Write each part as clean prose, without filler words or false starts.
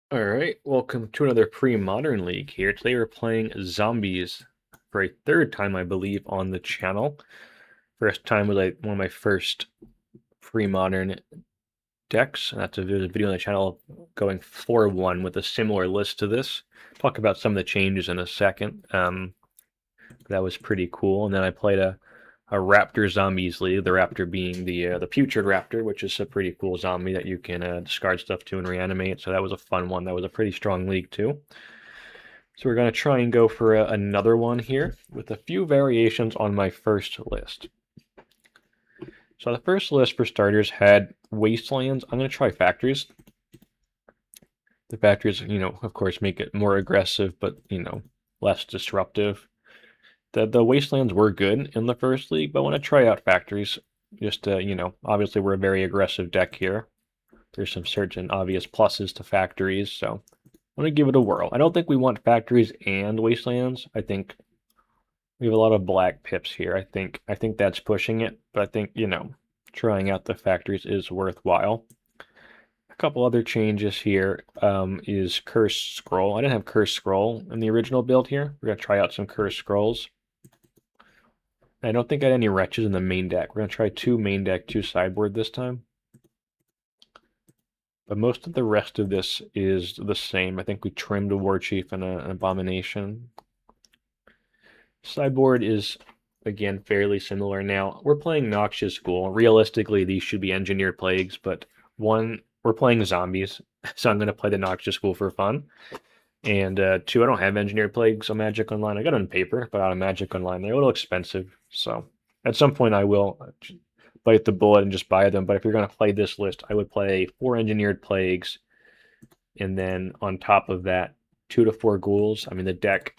Alright, welcome to another Premodern League here. Today we're playing Zombies for a third time, I believe, on the channel. First time was like one of my first Premodern decks, and there's a video on the channel going 4-1 with a similar list to this. Talk about some of the changes in a second. That was pretty cool. And then I played a Raptor Zombies League, the Raptor being the Putrid Raptor, which is a pretty cool zombie that you can discard stuff to and reanimate. So that was a fun one. That was a pretty strong league too. So we're going to try and go for another one here with a few variations on my first list. So the first list for starters had Wastelands. I'm going to try Factories. The Factories, of course, make it more aggressive, but, less disruptive. The Wastelands were good in the first league, but I want to try out Factories. Just to, obviously we're a very aggressive deck here. There's some certain obvious pluses to Factories, so I'm going to give it a whirl. I don't think we want Factories and Wastelands. I think we have a lot of black pips here. I think that's pushing it, but I think, trying out the Factories is worthwhile. A couple other changes here is Cursed Scroll. I didn't have Cursed Scroll in the original build here. We're going to try out some Cursed Scrolls. I don't think I had any wretches in the main deck. We're going to try 2 main deck, 2 sideboard this time. But most of the rest of this is the same. I think we trimmed a Warchief and an Abomination. Sideboard is, again, fairly similar. Now, we're playing Noxious Ghoul. Realistically, these should be Engineered Plagues, but one, we're playing Zombies, so I'm going to play the Noxious Ghoul for fun. And 2, I don't have Engineered Plagues on Magic Online. I got it on paper, but on Magic Online, they're a little expensive. So at some point, I will bite the bullet and just buy them. But if you're going to play this list, I would play 4 Engineered Plagues, and then on top of that, 2 to 4 Ghouls. I mean, the deck.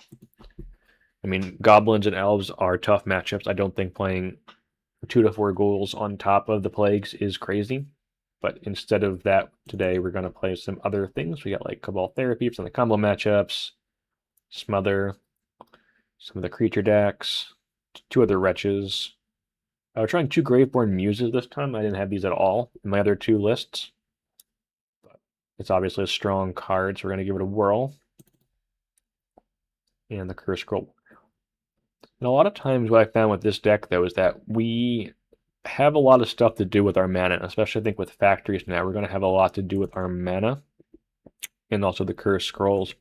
Goblins and Elves are tough matchups. I don't think playing 2 to 4 Ghouls on top of the Plagues is crazy. But instead of that, today we're going to play some other things. We got like Cabal Therapy for some of the combo matchups, Smother, some of the creature decks, 2 other Wretches. We're trying 2 Graveborn Muses this time. I didn't have these at all in my other 2 lists. But it's obviously a strong card, so we're going to give it a whirl. And the Curse Scroll. And a lot of times what I found with this deck, though, is that we have a lot of stuff to do with our mana, especially I think with Factories now. We're going to have a lot to do with our mana and also the Cursed Scrolls.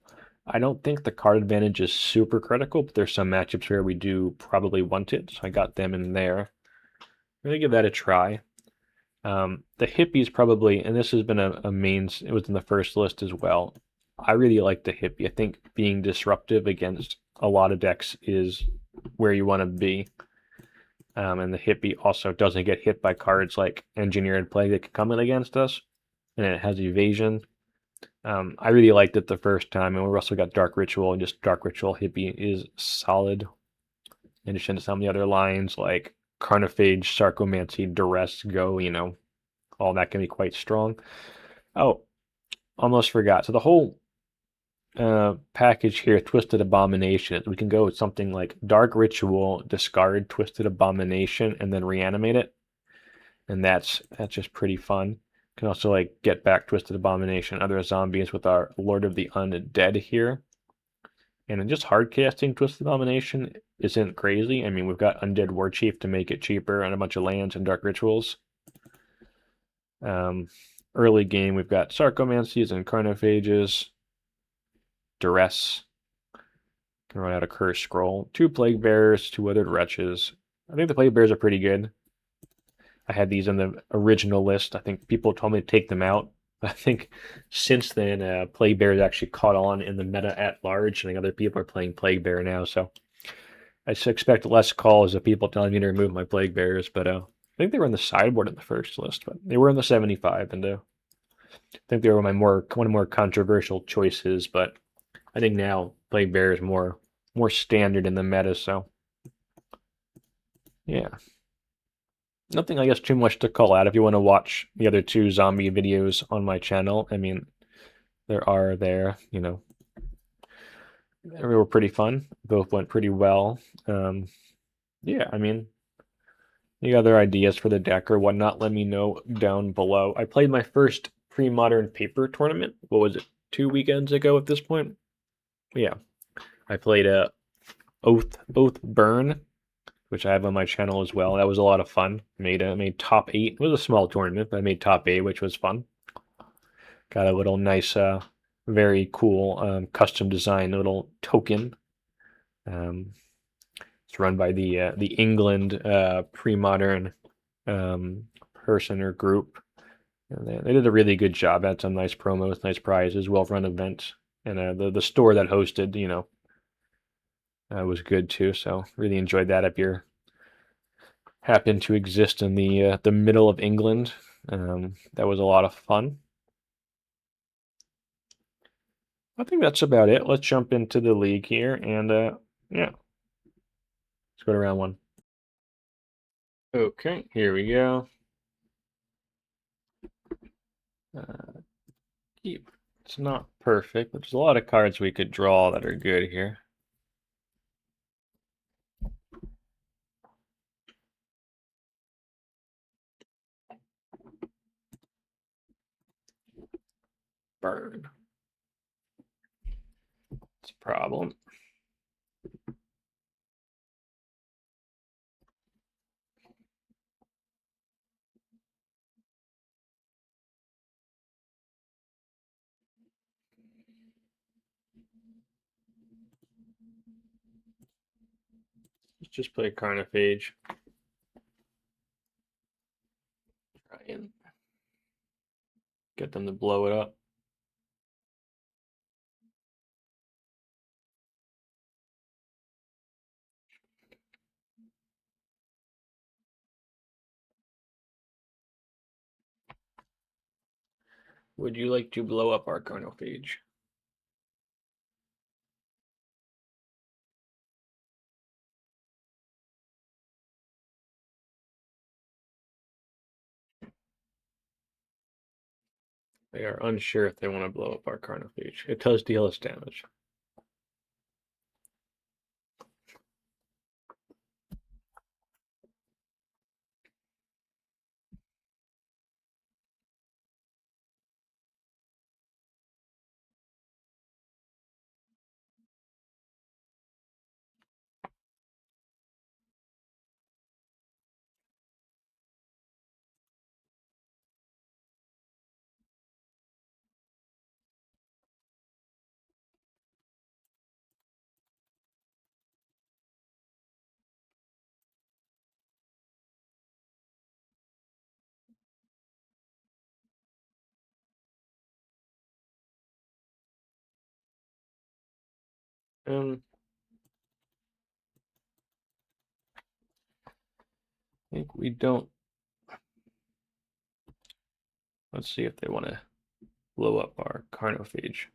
I don't think the card advantage is super critical, but there's some matchups where we do probably want it, so I got them in there. I'm going to give that a try. The Hippie's probably, and this has been a main, it was in the first list as well. I really like the Hippie. I think being disruptive against a lot of decks is where you want to be. And the Hippie also doesn't get hit by cards like Engineered Plague that can come in against us. And it has evasion. I really liked it the first time. And we've also got Dark Ritual, and just Dark Ritual Hippie is solid. In addition to some of the other lines like Carnophage, Sarcomancy, Duress, Go, all that can be quite strong. Oh, almost forgot. So the whole package here, Twisted Abomination, we can go with something like Dark Ritual, discard Twisted Abomination, and then reanimate it. And that's just pretty fun. Can also like get back Twisted Abomination, other zombies with our Lord of the Undead here. And then just hard casting Twisted Abomination isn't crazy. We've got Undead Warchief to make it cheaper and a bunch of lands and Dark Rituals. Early game, we've got Sarcomancies and Carnophages. Duress. Can run out a Cursed Scroll. 2 Plaguebearers, 2 Withered Wretches. I think the Plaguebearers are pretty good. I had these in the original list. I think people told me to take them out. I think since then, Plaguebearers actually caught on in the meta at large. I think other people are playing Plaguebearer now, so I expect less calls of people telling me to remove my Plaguebearers, but I think they were in the sideboard in the first list, but they were in the 75, and I think they were one of more controversial choices, but I think now Plaguebearer is more standard in the meta, so yeah. Nothing, I guess, too much to call out. If you want to watch the other 2 zombie videos on my channel, there are there, they were pretty fun. Both went pretty well. Yeah, any other ideas for the deck or whatnot, let me know down below. I played my first Premodern paper tournament. What was it? 2 weekends ago at this point. Yeah, I played a Oath Burn, which I have on my channel as well. That was a lot of fun. Made top 8. It was a small tournament, but I made top 8, which was fun. Got a little nice, very cool custom design little token. It's run by the England Premodern person or group. And they did a really good job. Had some nice promos, nice prizes, well-run events, and the store that hosted, was good too. So really enjoyed that. If you're happen to exist in the middle of England, that was a lot of fun. I think that's about it. Let's jump into the league here, and yeah, let's go to round 1. Okay, here we go. Keep. It's not perfect, but there's a lot of cards we could draw that are good here. Burn. It's a problem. Let's just play Carnophage. Try and get them to blow it up. Would you like to blow up our Carnophage? They are unsure if they want to blow up our Carnophage. It does deal us damage. I think we don't. Let's see if they want to blow up our Carnophage.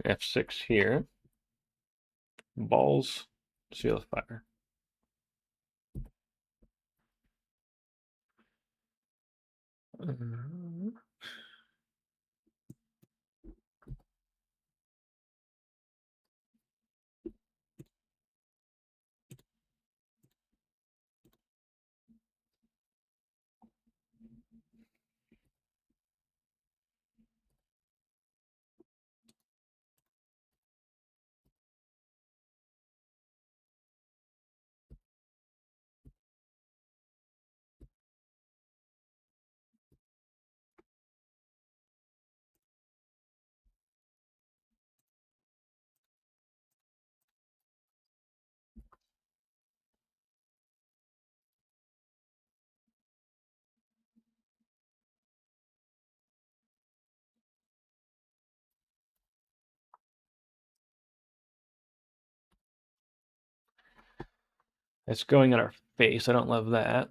F6 here. Balls. Seal of Fire. It's going in our face. I don't love that.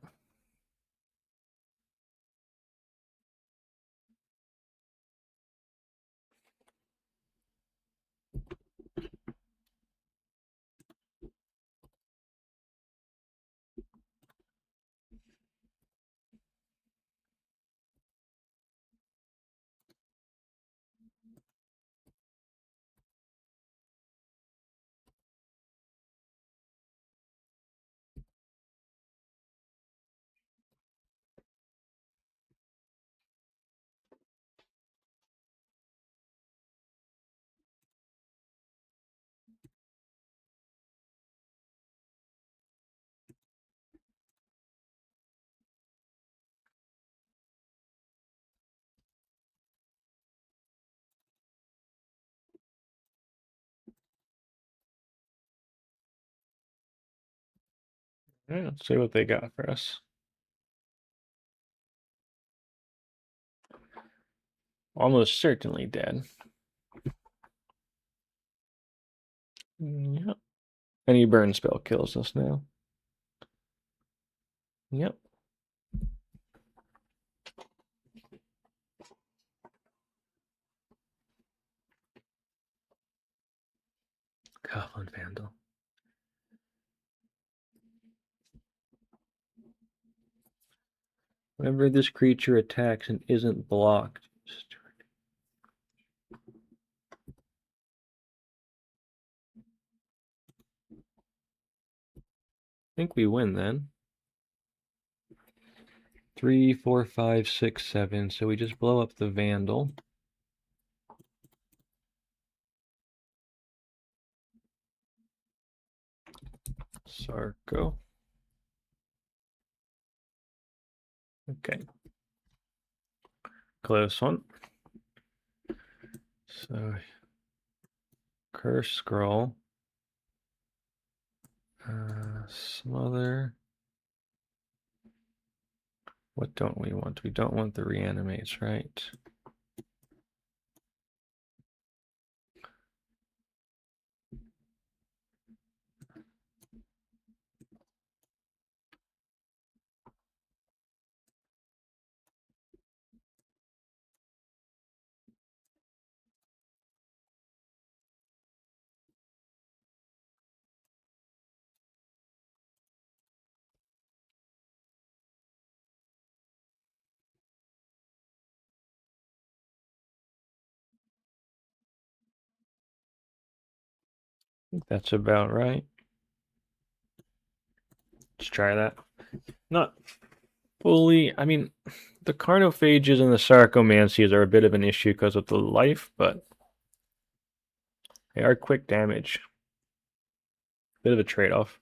All right, let's see what they got for us. Almost certainly dead. Yep. Any burn spell kills us now. Yep. Goblin Vandal. Whenever this creature attacks and isn't blocked, I think we win then. 3, 4, 5, 6, 7. So we just blow up the Vandal. Sarco. Okay. Close one. So, Curse Scroll. Smother. What don't we want? We don't want the Reanimates, right? I think that's about right. Let's try that. Not fully. I mean, the Carnophages and the Sarcomancies are a bit of an issue because of the life, but they are quick damage. Bit of a trade-off.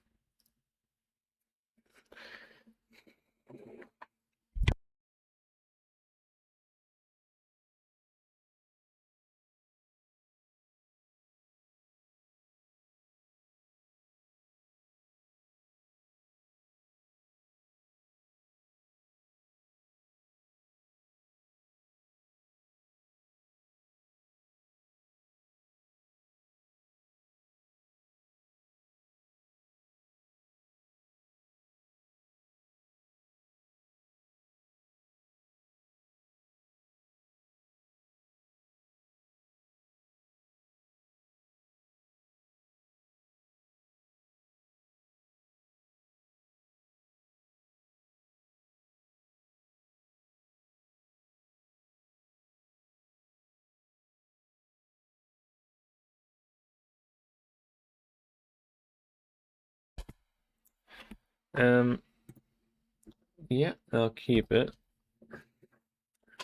Yeah, I'll keep it.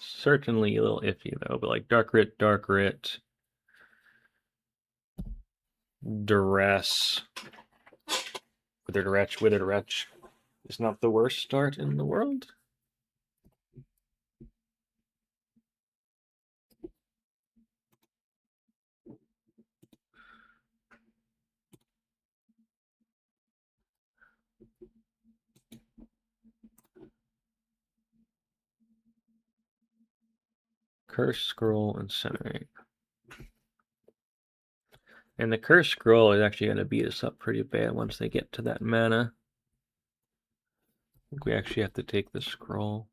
Certainly a little iffy though, but like Dark Writ, Duress, Withered Wretch is not the worst start in the world. Curse Scroll, Incinerate. And the Curse Scroll is actually going to beat us up pretty bad once they get to that mana. think we actually have to take the scroll.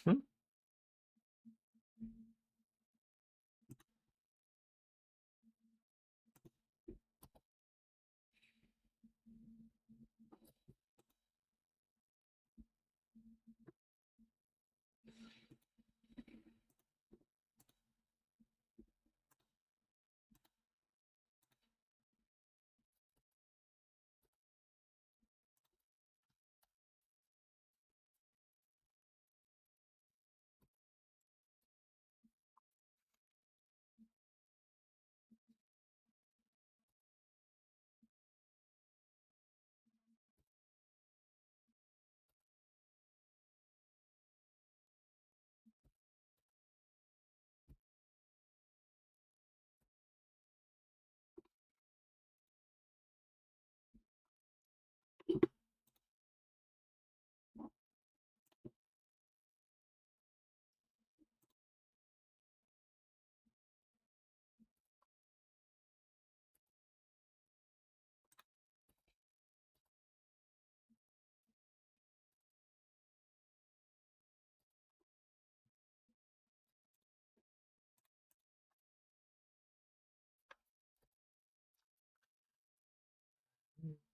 Hmm.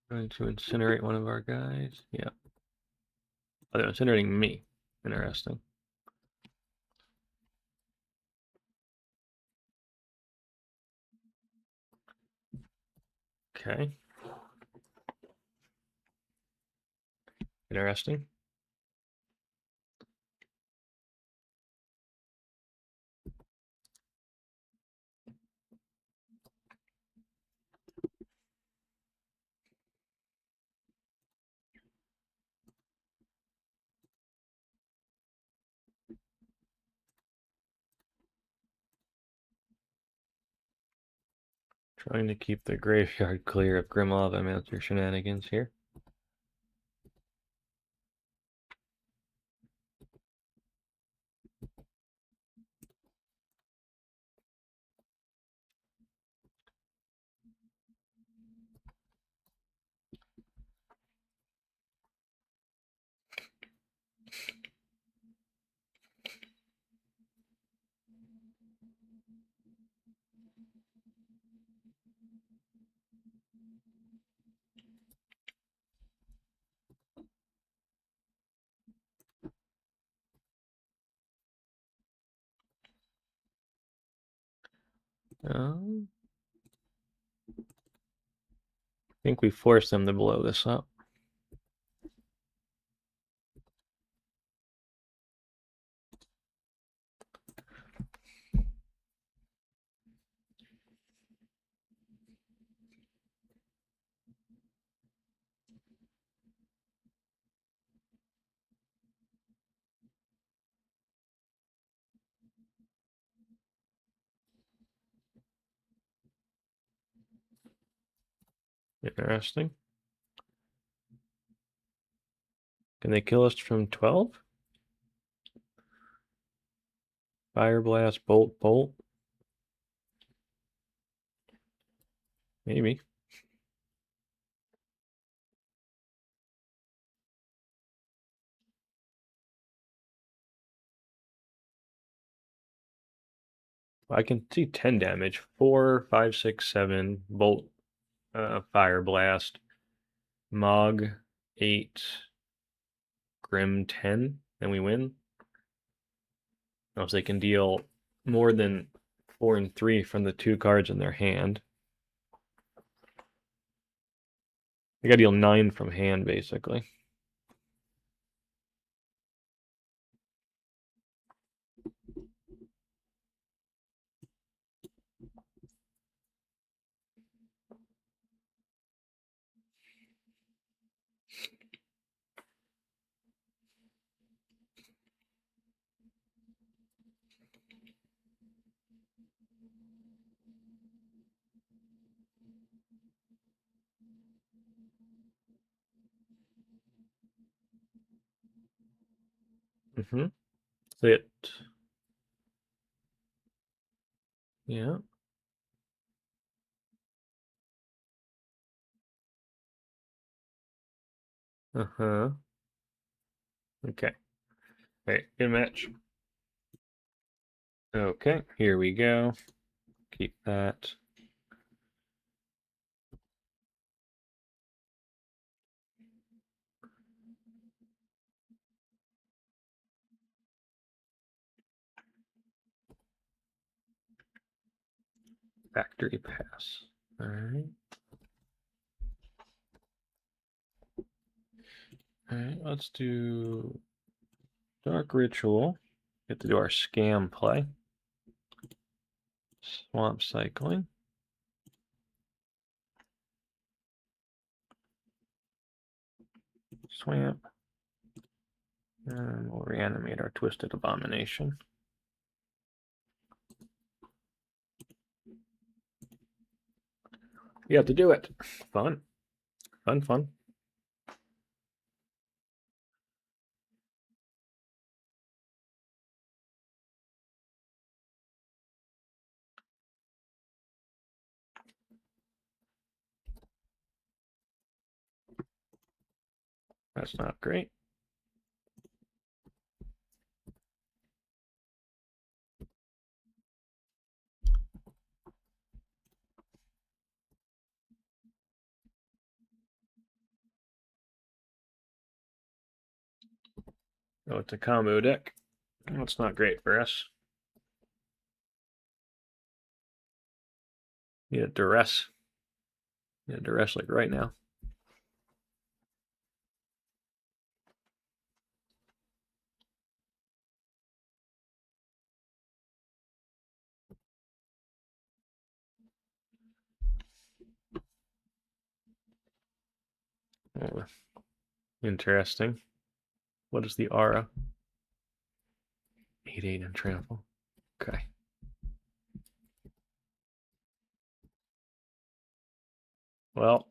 Going to incinerate one of our guys. Yeah. Oh, they're incinerating me. Interesting. Okay. Interesting. Trying to keep the graveyard clear of Grimov Amateur shenanigans here. I think we forced them to blow this up. Interesting. Can they kill us from 12? Fire blast, bolt, bolt. Maybe. I can see 10 damage. 4, 5, 6, 7. Bolt, fire blast. Mog, 8. Grim, 10. And we win. So they can deal more than 4 and 3 from the 2 cards in their hand. They gotta deal 9 from hand, basically. Mm-hmm. Sit. Yeah. Uh-huh. Okay. All right, good match. Okay, here we go. Keep that. Factory pass. All right. All right, let's do Dark Ritual. Get to do our scam play. Swamp Cycling. Swamp. And we'll reanimate our Twisted Abomination. You have to do it. Fun. Fun, fun. That's not great. Oh, it's a combo deck. That's not great for us. Need a Duress. Need a Duress like right now. Oh, interesting. What is the aura? 8/8 and trample. Okay. Well,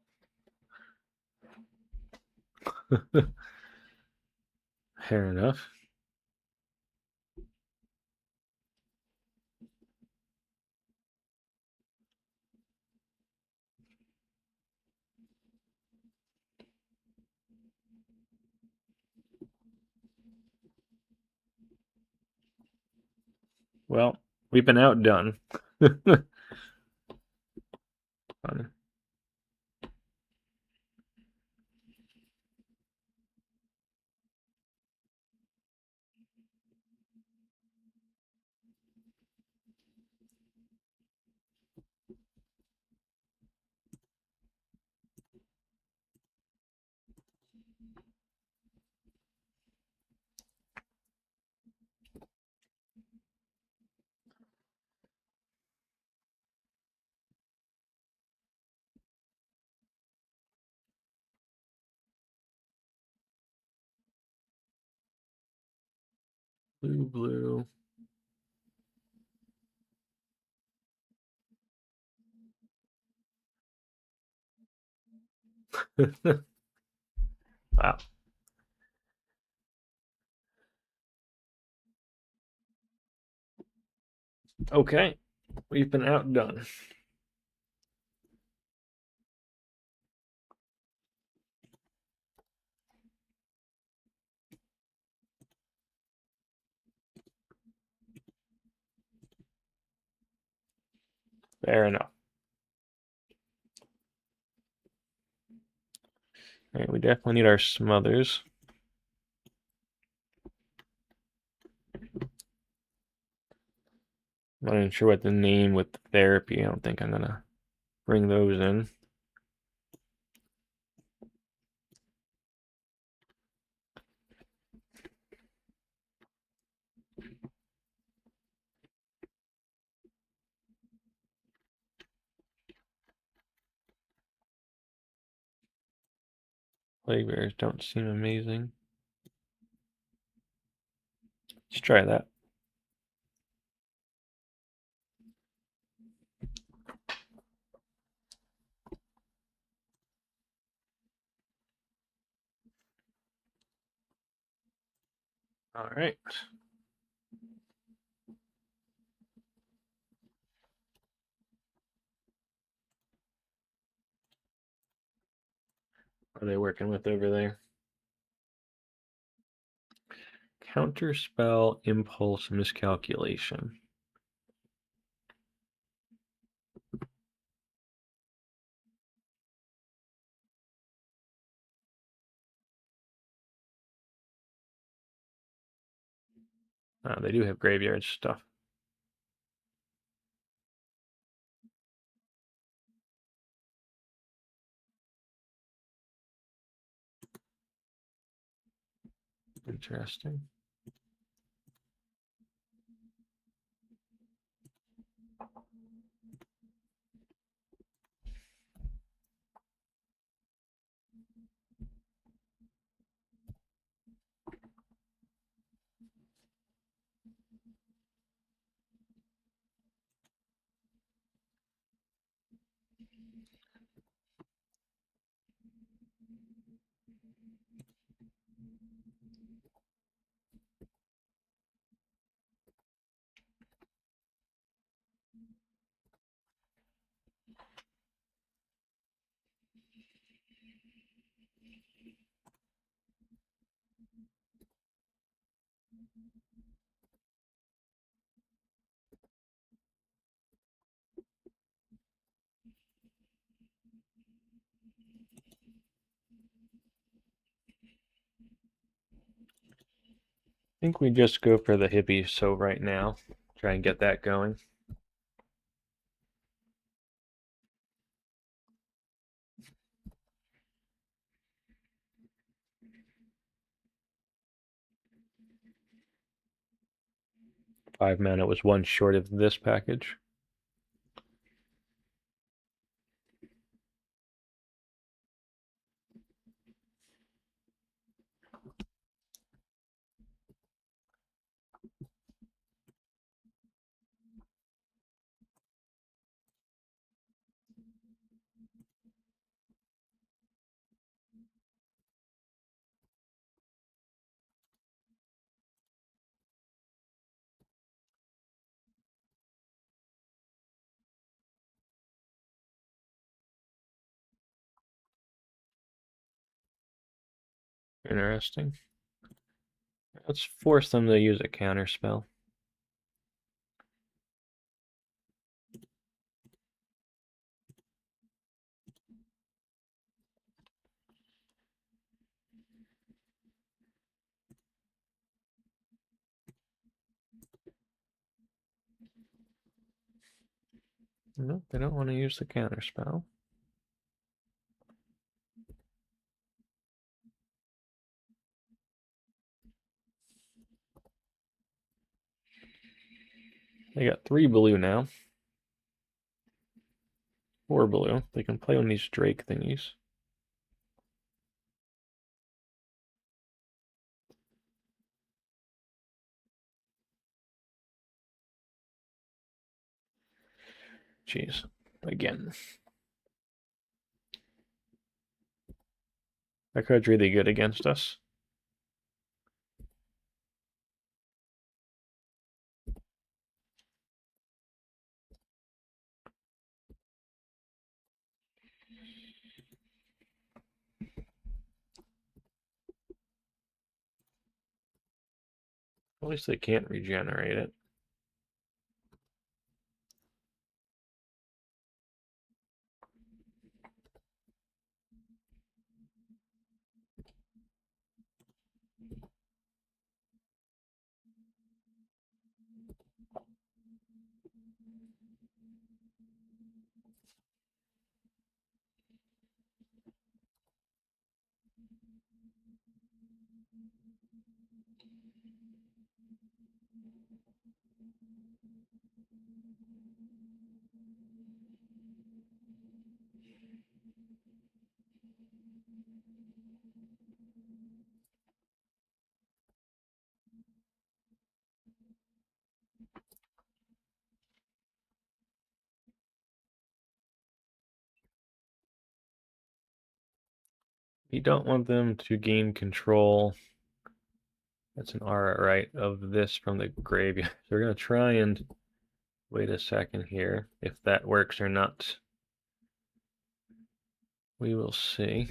fair enough. Well, we've been outdone. Blue, blue. Wow. Okay. We've been outdone. Fair enough. All right, we definitely need our Smothers. I'm not even sure what the name with the therapy. I don't think I'm gonna bring those in. Plaguebearers don't seem amazing. Let's try that. All right. What are they working with over there? Counterspell, impulse, miscalculation. They do have graveyard stuff. Interesting. I think we just go for the hippie so right now. Try and get that going. Five mana was one short of this package. Interesting. Let's force them to use a counter spell. Nope, they don't want to use the counter spell. They got 3 blue now. 4 blue. They can play on these Drake thingies. Jeez. Again. That card's really good against us. At least they can't regenerate it. You don't want them to gain control That's an aura, right, of this from the graveyard. So we're going to try and wait a second here. If that works or not, we will see.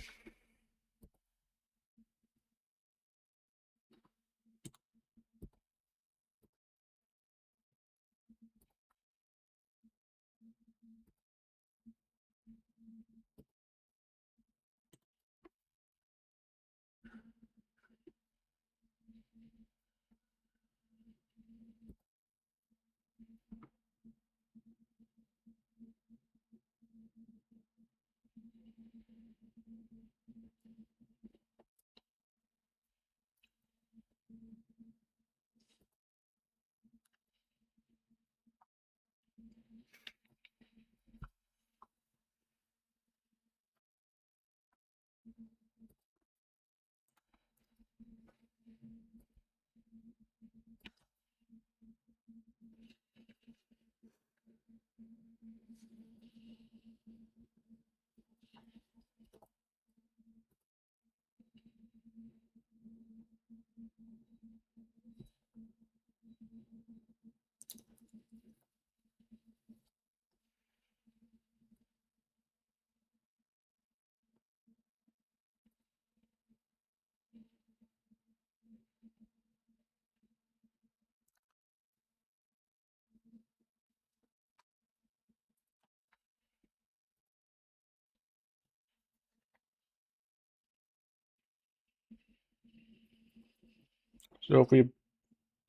So if we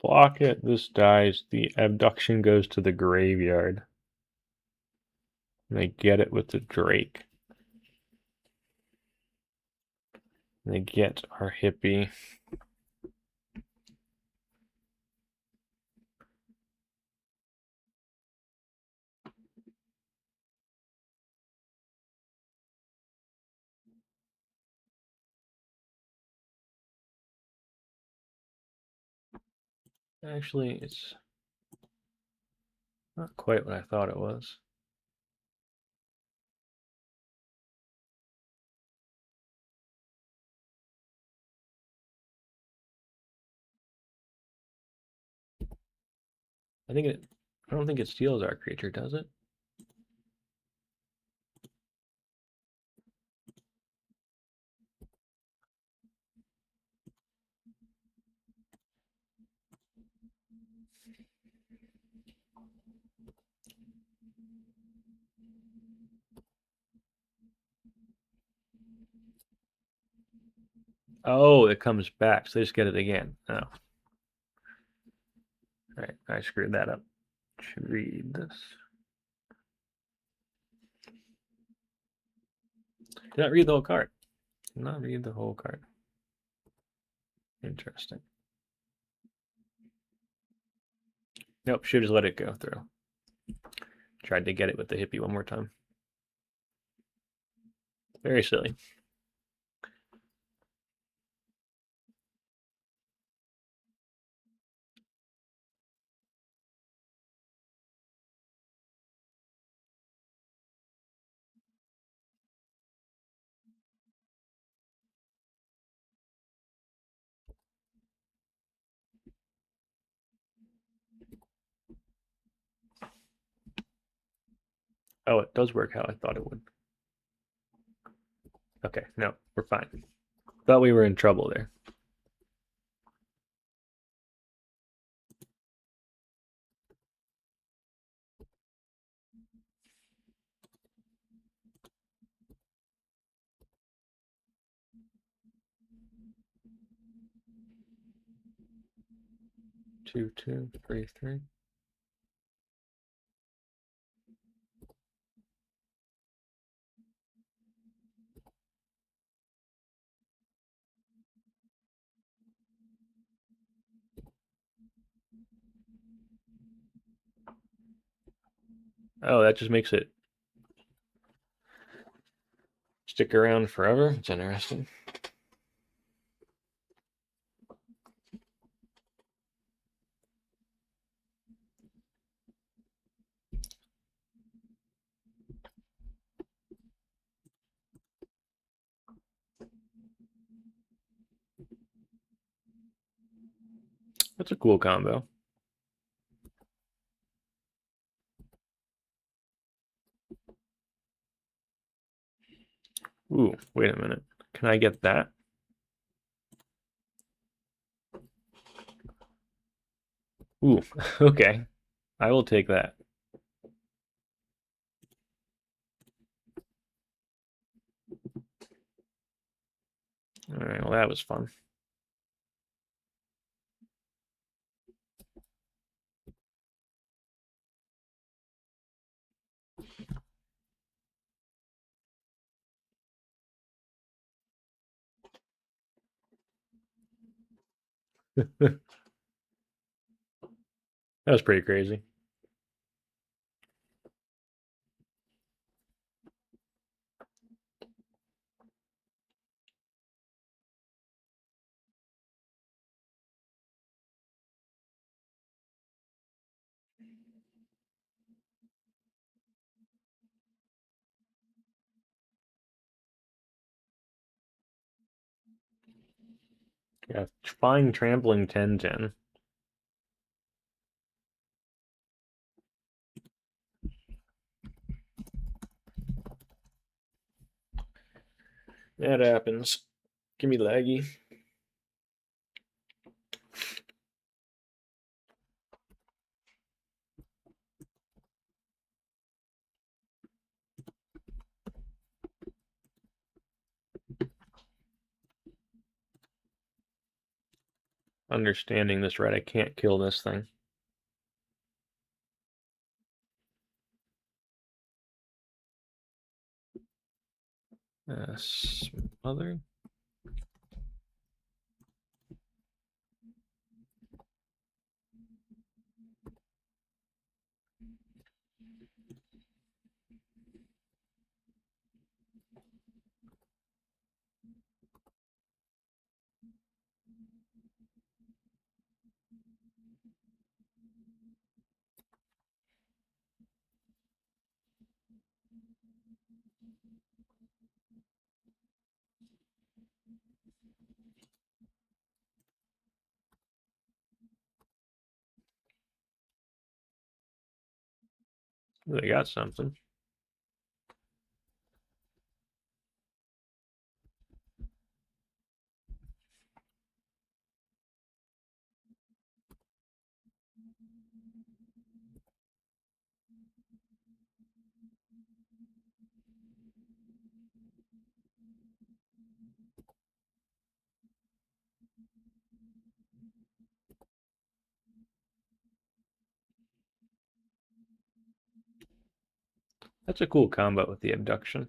block it, this dies. The abduction goes to the graveyard. And they get it with the Drake. And they get our hippie. Actually, it's not quite what I thought it was. I don't think it steals our creature, does it? Oh, it comes back, so they just get it again. Oh. Alright, I screwed that up. Should read this. Did not read the whole card. Did not read the whole card. Interesting. Nope, should just let it go through. Tried to get it with the hippie one more time. Very silly. Oh, it does work how I thought it would. Okay, no, we're fine. Thought we were in trouble there. Two, 3, 3. Oh, that just makes it stick around forever. It's interesting. That's a cool combo. Ooh, wait a minute. Can I get that? Ooh, okay. I will take that. Alright, well that was fun. That was pretty crazy. Yeah, fine trampling 10-10. That happens. Give me laggy. Understanding this right, I can't kill this thing. Smother. They got something. That's a cool combo with the abduction.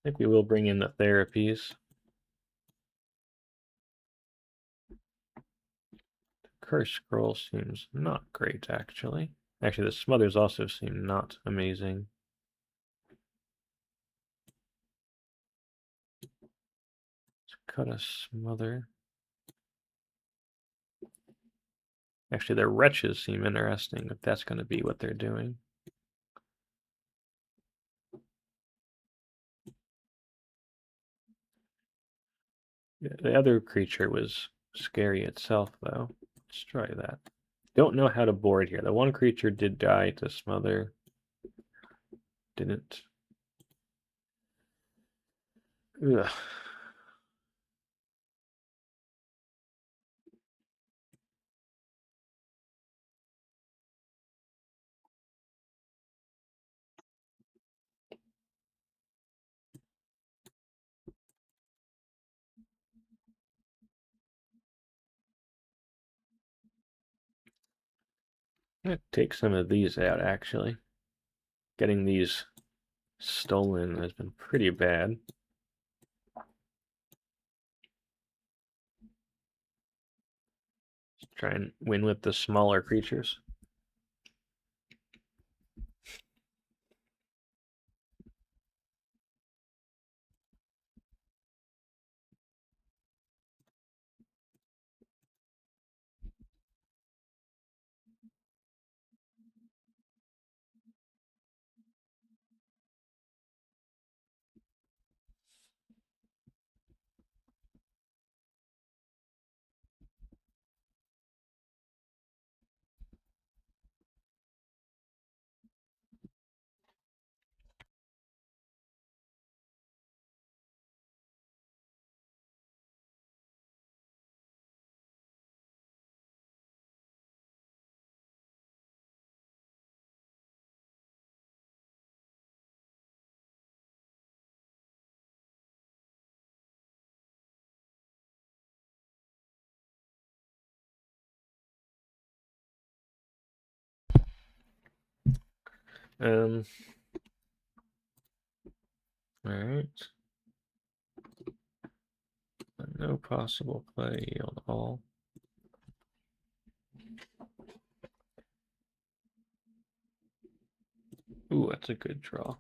I think we will bring in the therapies. Curse Scroll seems not great, actually. Actually, the Smothers also seem not amazing. Let's cut a Smother. Actually, their Wretches seem interesting, if that's going to be what they're doing. The other creature was scary itself, though. Let's try that. Don't know how to board here. The one creature did die to Smother. Didn't. Ugh. I'm gonna take some of these out, actually. Getting these stolen has been pretty bad. Try and win with the smaller creatures. All right. No possible play, yield all. Ooh, that's a good draw.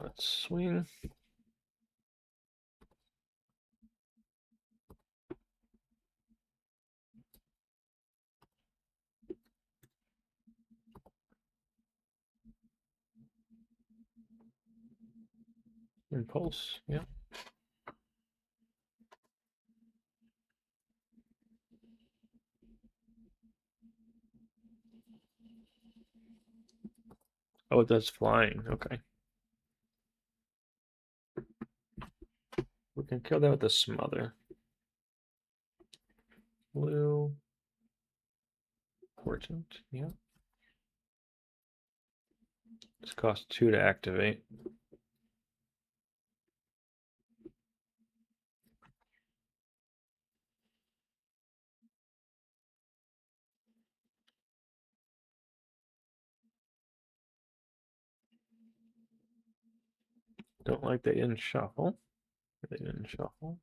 Let's swing. Impulse, yeah. Oh, it does flying. Okay. We can kill that with the Smother. Blue. Portent, yeah. This costs 2 to activate. Don't like they didn't shuffle. They didn't shuffle.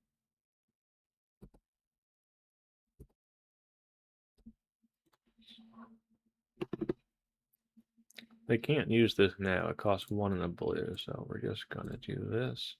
They can't use this now. It costs 1 in the blue, so we're just gonna do this.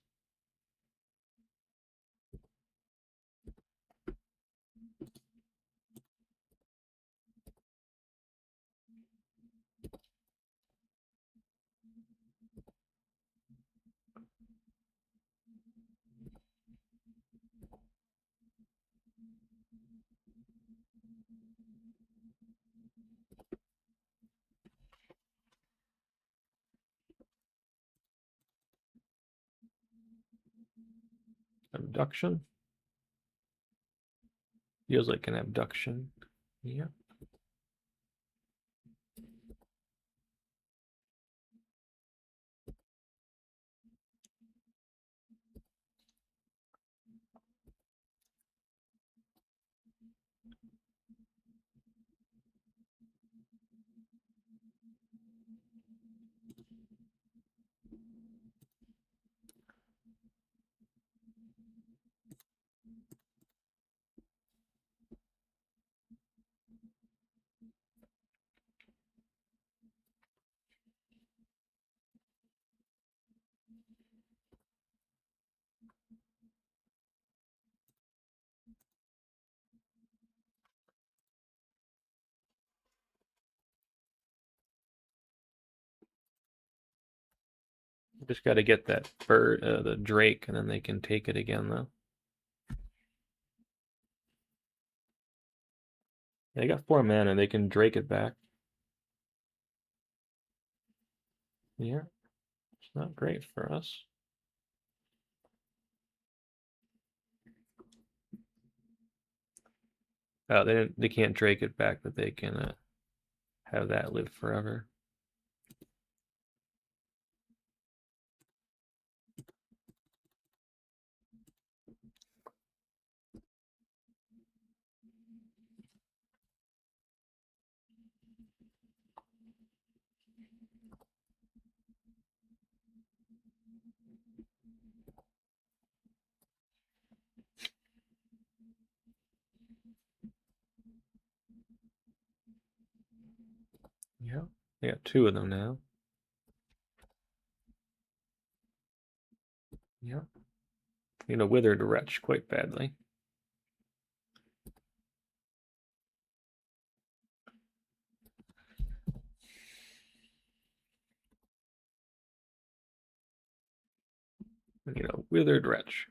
Abduction. Feels like an abduction. Yeah. Just got to get that bird, the Drake, and then they can take it again, though. They got 4 mana. They can Drake it back. Yeah. It's not great for us. Oh, they can't Drake it back, but they can have that live forever. I got 2 of them now. Yep. Need a Withered Wretch quite badly. Need a Withered Wretch.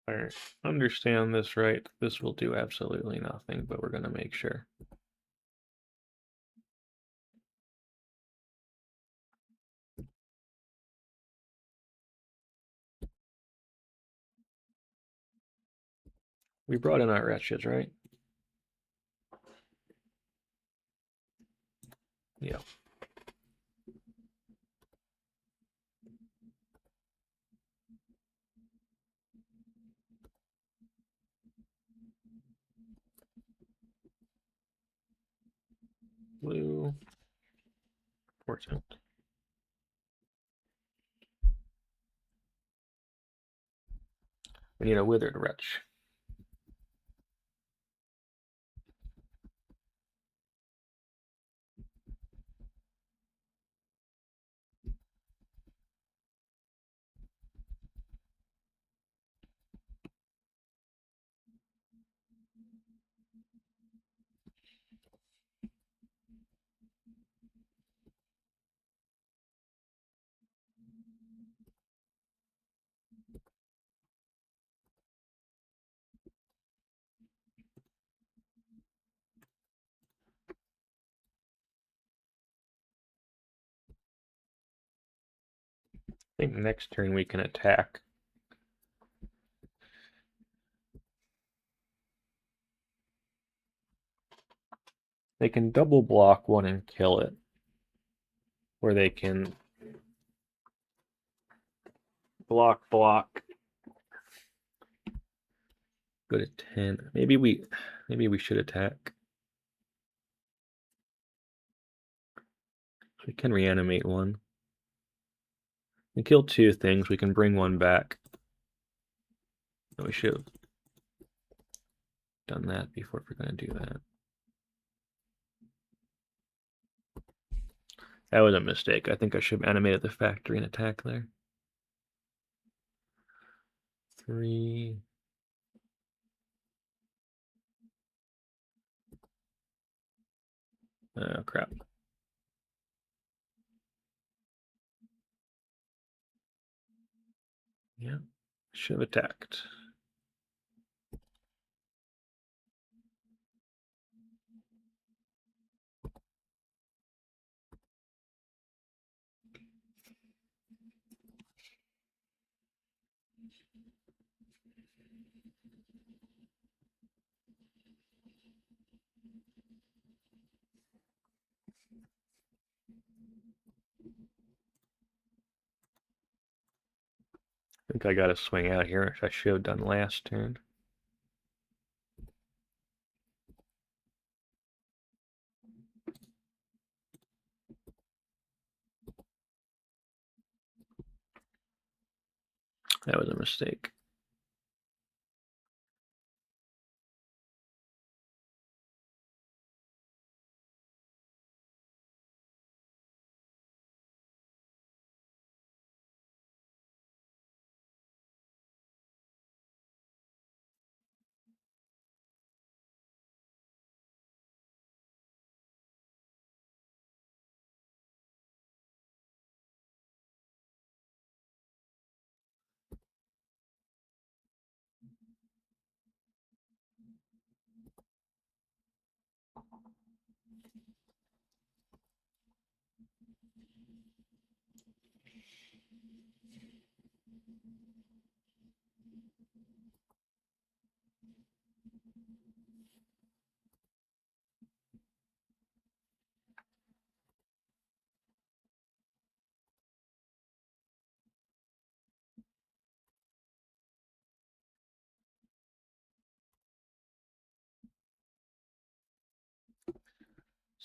Alright, understand this right. This will do absolutely nothing, but we're going to make sure. We brought in our wretches, right? Yeah. Blue. Fortunate. We need a Withered Wretch. I think next turn we can attack. They can double block one and kill it. Or they can block. Go to 10. Maybe we should attack. We can reanimate one. We kill 2 things. We can bring one back. No, we should have done that before if we're going to do that. That was a mistake. I think I should have animated the factory and attack there. 3. Oh, crap. Yeah, should have attacked. I think I got to swing out here, which I should have done last turn. That was a mistake.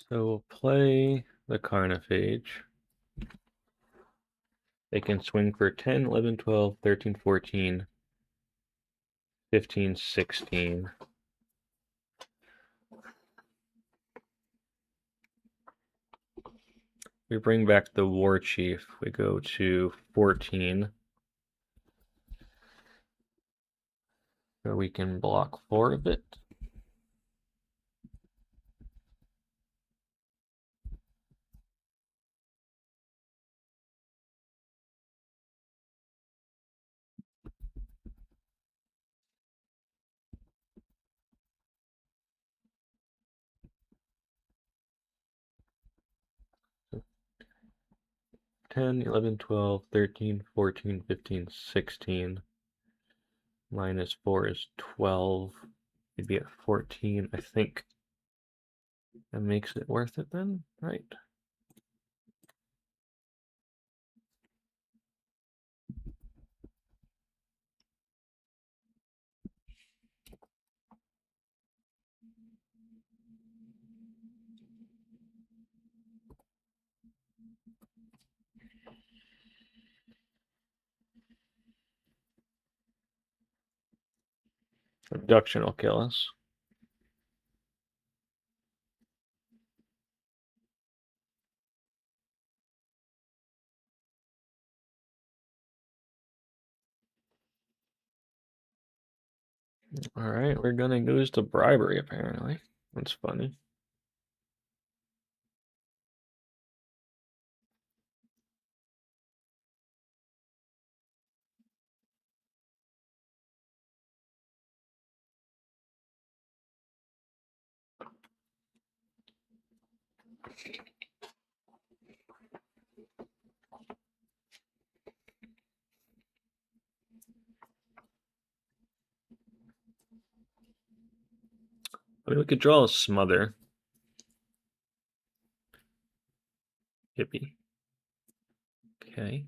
So we'll play the Carnophage. They can swing for 10, 11, 12, 13, 14, 15, 16. We bring back the Warchief. We go to 14. So we can block 4 of it. So 10, 11, 12, 13, 14, 15, 16. Minus 4 is 12. You'd be at 14. I think that makes it worth it then, right? Abduction will kill us. Alright, we're gonna lose to bribery apparently. That's funny. I mean, we could draw a Smother. Hippie. Okay.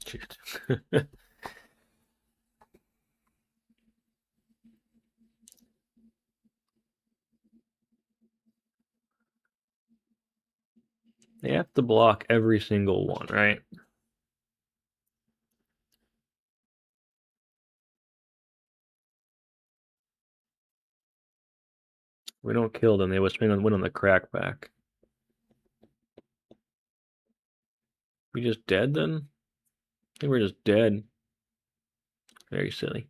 Shoot. They have to block every single one, right? We don't kill them, they would swing on win on the crackback. We just dead then? I think we're just dead. Very silly.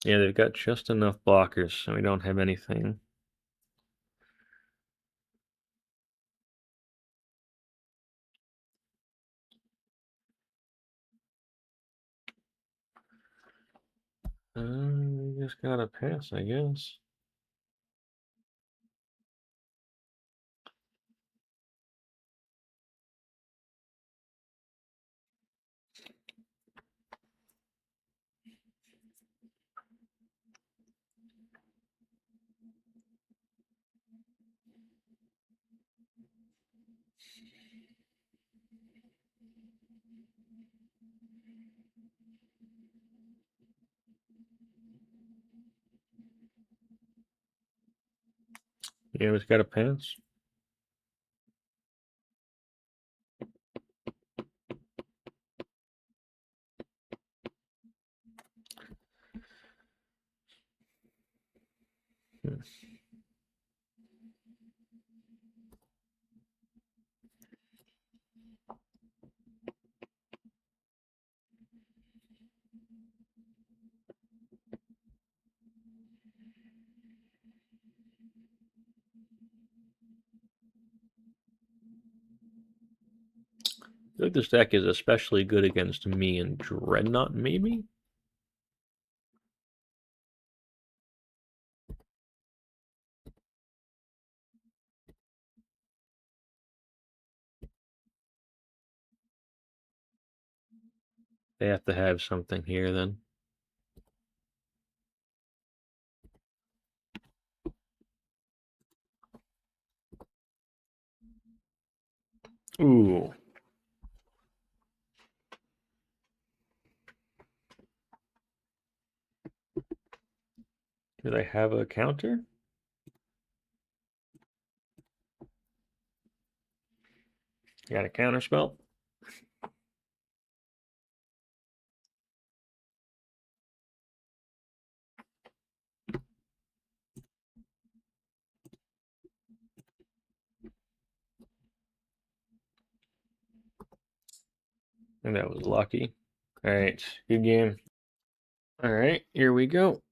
Yeah, they've got just enough blockers, so we don't have anything. We just gotta pass, I guess. Yeah, we just gotta pass. Hmm. feel like this deck is especially good against me and Dreadnought, maybe? They have to have something here then. Ooh. Do they have a counter? You got a counter spell? And that was lucky. Alright, good game. Alright, here we go.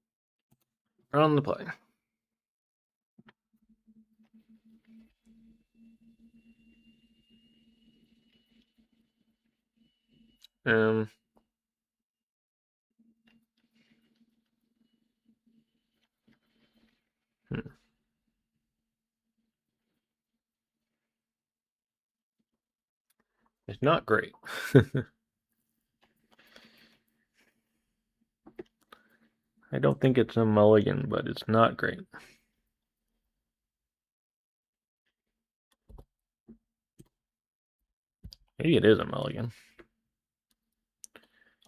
On the play. Hmm. It's not great. I don't think it's a mulligan, but it's not great. Maybe it is a mulligan.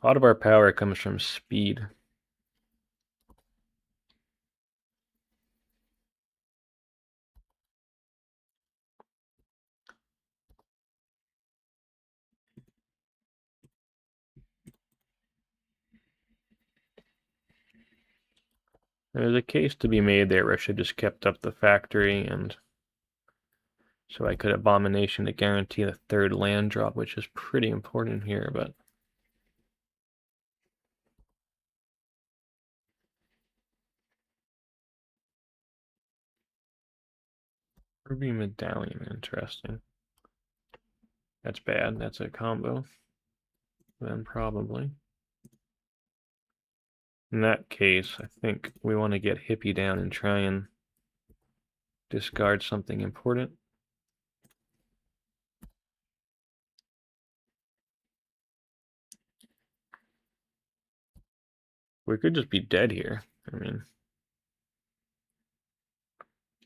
A lot of our power comes from speed. There's a case to be made there where I should just kept up the factory, and so I could Abomination to guarantee the third land drop, which is pretty important here, but Ruby Medallion, interesting. That's bad. That's a combo. Then probably. In that case, I think we want to get Hippie down and try and discard something important. We could just be dead here. I mean,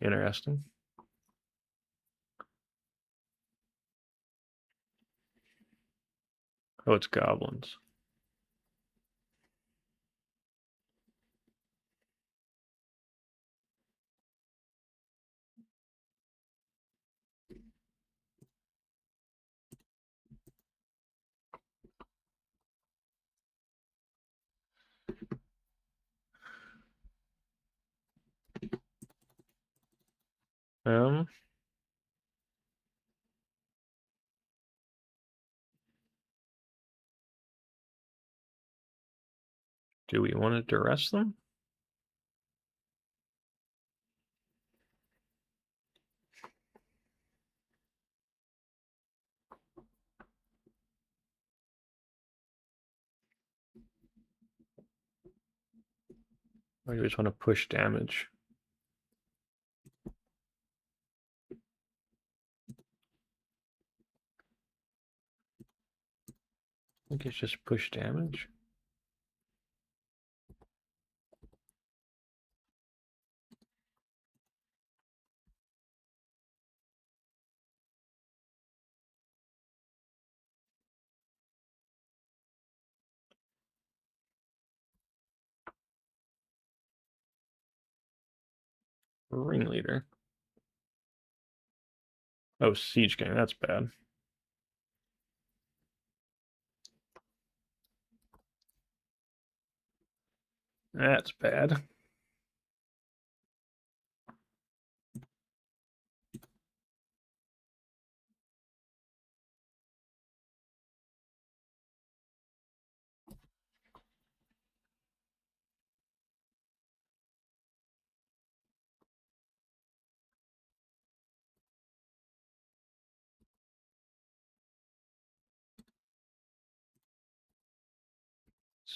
interesting. Oh, it's goblins. Um, do we want to duress them? Or do we just want to push damage? I think it's just push damage. Ringleader. Oh, Siege Gang, that's bad. That's bad.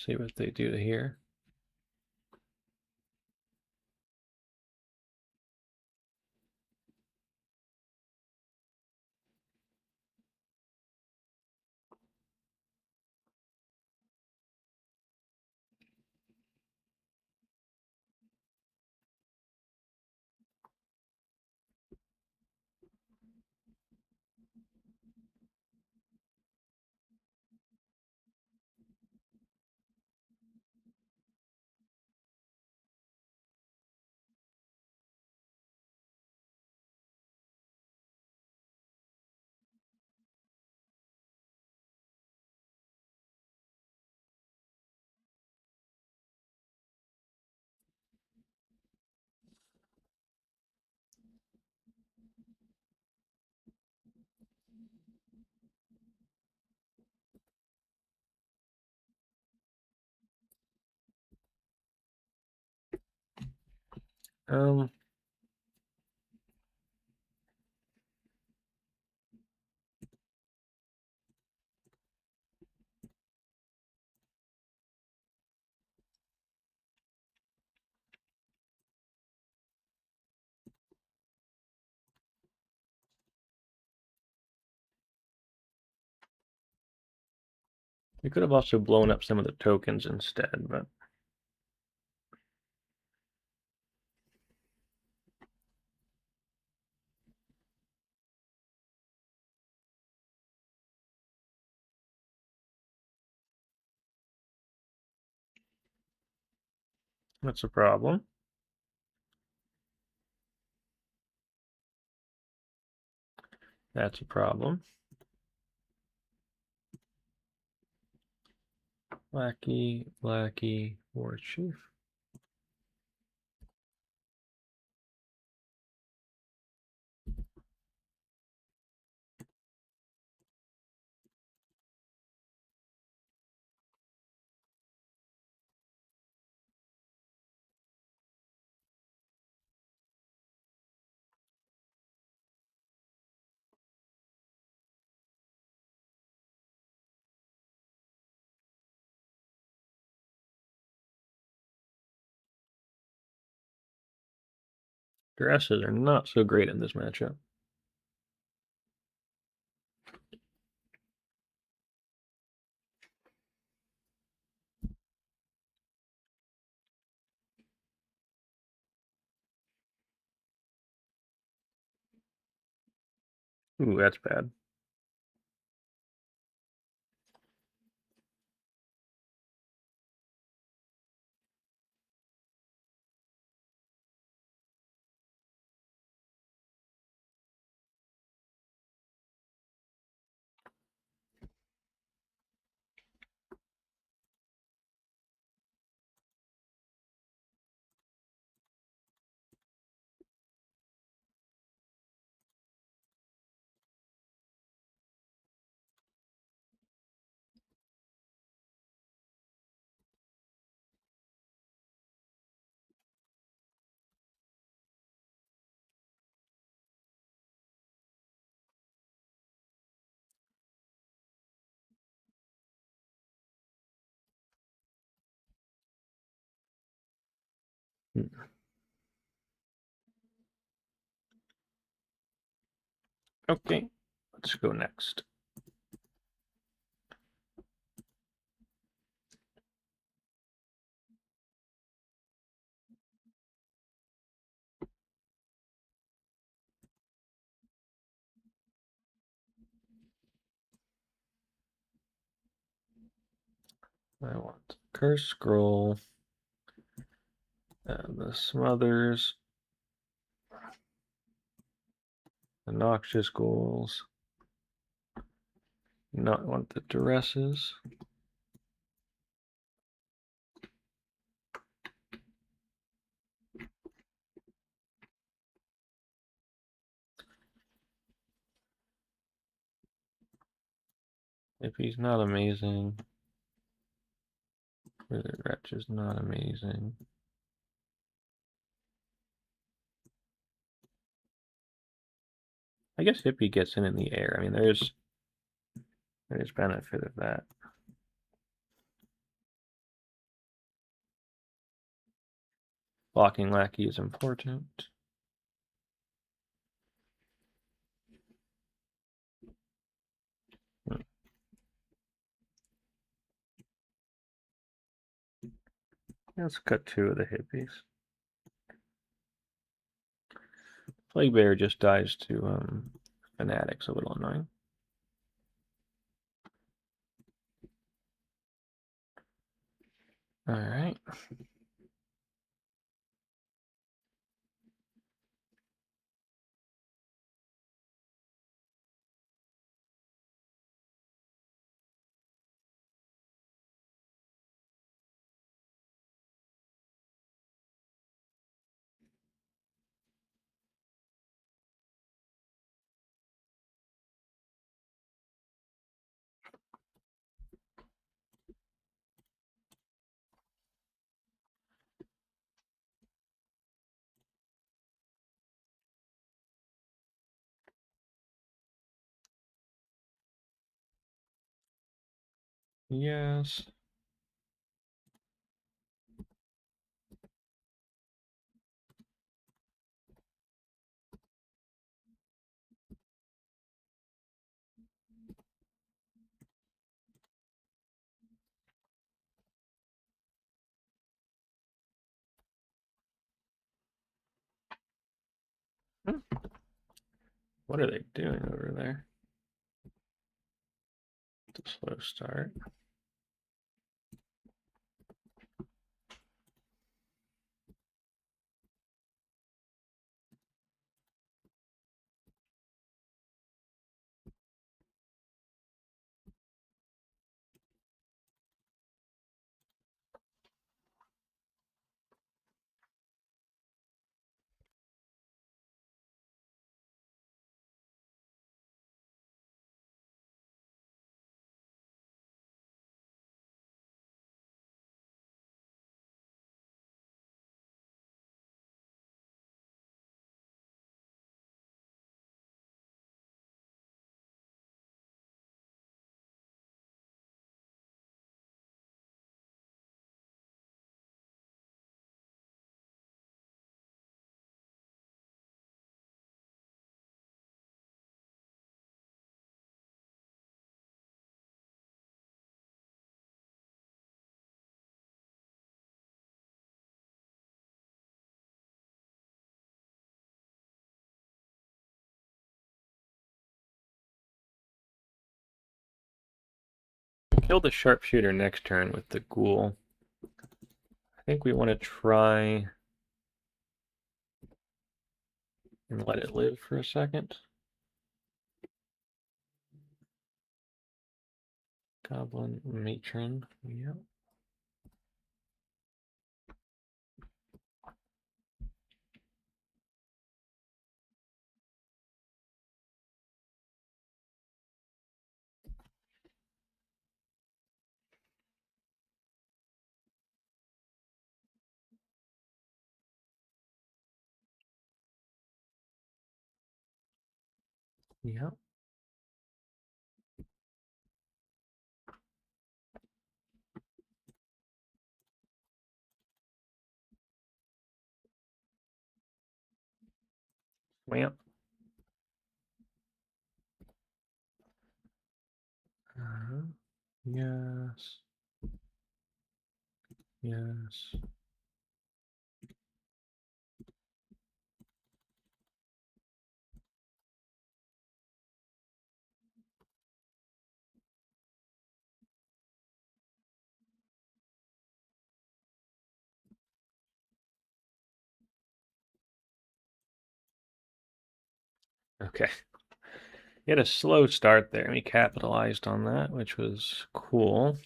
see what they do here. We could have also blown up some of the tokens instead, but that's a problem. That's a problem. Wacky Warchief. Duresses are not so great in this matchup. Ooh, that's bad. Okay, let's go next. I want Curse Scroll, the Smothers, the Noxious Ghouls. Not want the Duresses. If he's not amazing, Withered Wretch is not amazing. I guess Hippie gets in the air. I mean, there's benefit of that. Blocking Lackey is important. Let's cut 2 of the hippies. Plaguebearer just dies to Fanatics, a little annoying. Alright. Yes. What are they doing over there? It's a slow start. Kill the sharpshooter next turn with the ghoul. I think we want to try and let it live for a second. Goblin Matron. Yep. Yep. Swamp. Yes. Yes. Okay. He had a slow start there, and we capitalized on that, which was cool.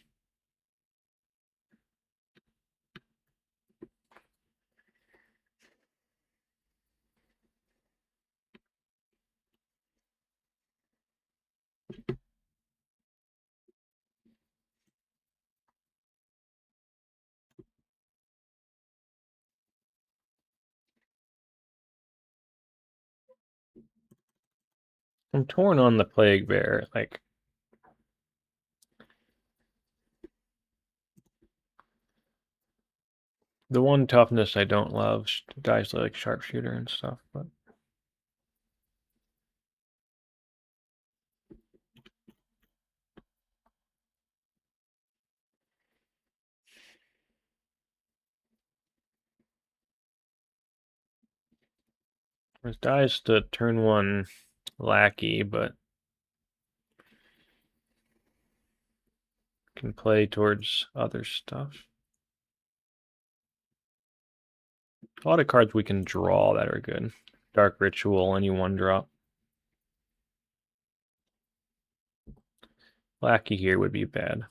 I'm torn on the Plaguebearer. Like, The one toughness I don't love, dies like sharpshooter and stuff, but it dies to turn 1 lackey, but can play towards other stuff. A lot of cards we can draw that are good. Dark Ritual, any 1-drop. Lackey here would be bad.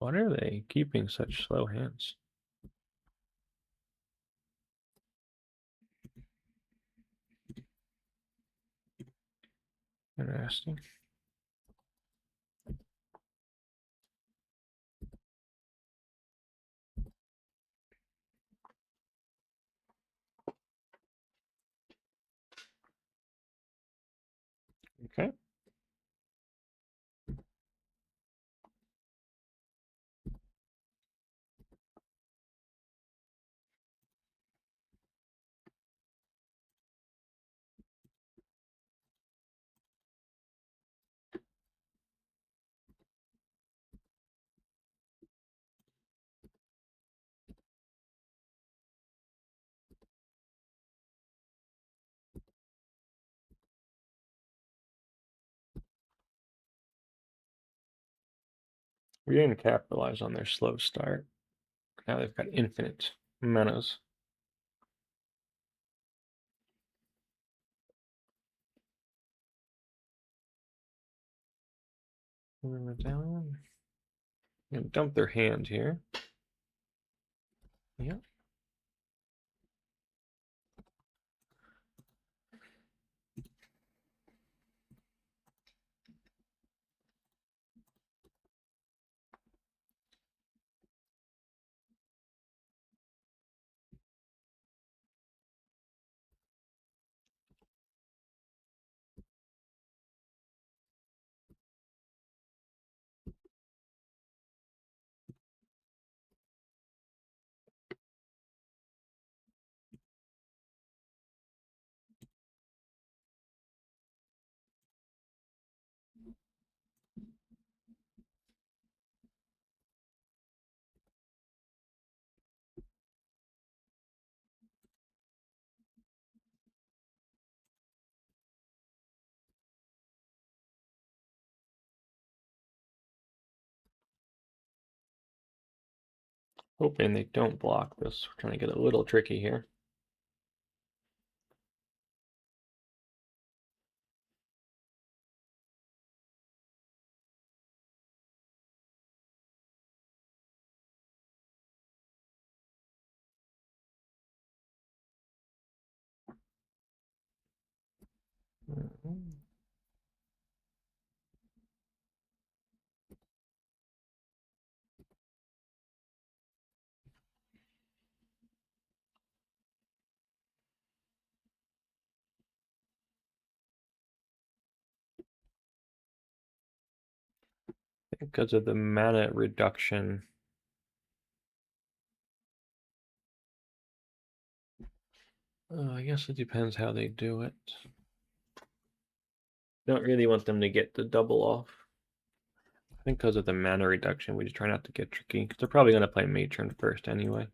Why are they keeping such slow hands? Interesting. Okay. We didn't capitalize on their slow start. Now they've got infinite manas. Medallion. Gonna dump their hand here. Yeah. Hoping they don't block this. We're trying to get a little tricky here. Because of the mana reduction. I guess it depends how they do it. Don't really want them to get the double off. I think because of the mana reduction, we just try not to get tricky. Because they're probably going to play Matron first anyway.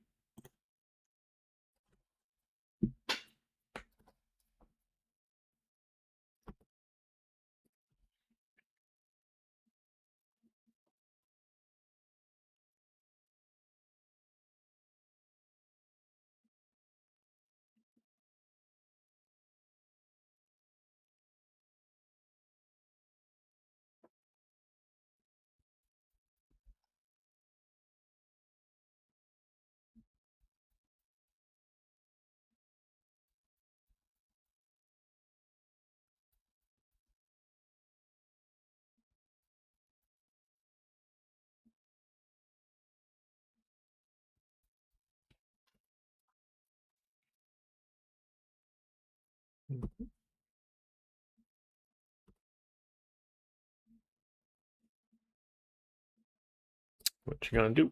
What you gonna do?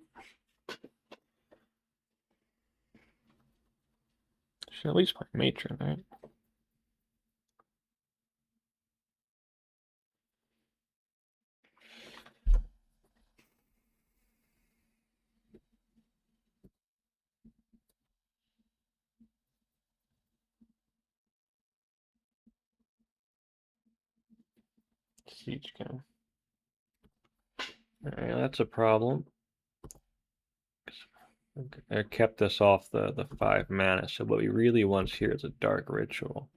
Should at least play Matron, right? Siege Gun. Alright, that's a problem. I kept us off the 5 mana, so what we really want here is a Dark Ritual.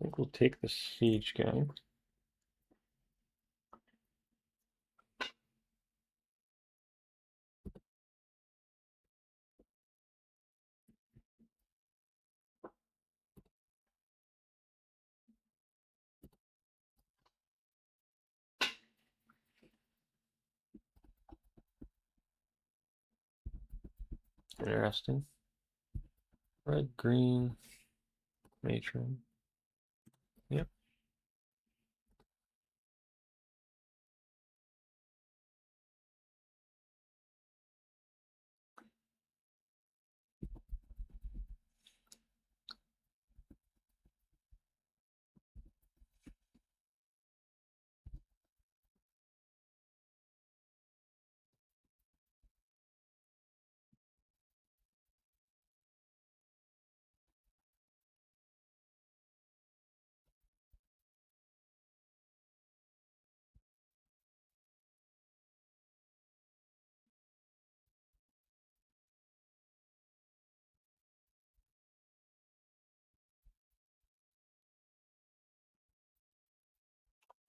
I think we'll take the Siege Gun. Interesting. Red, green, Matron. Yep.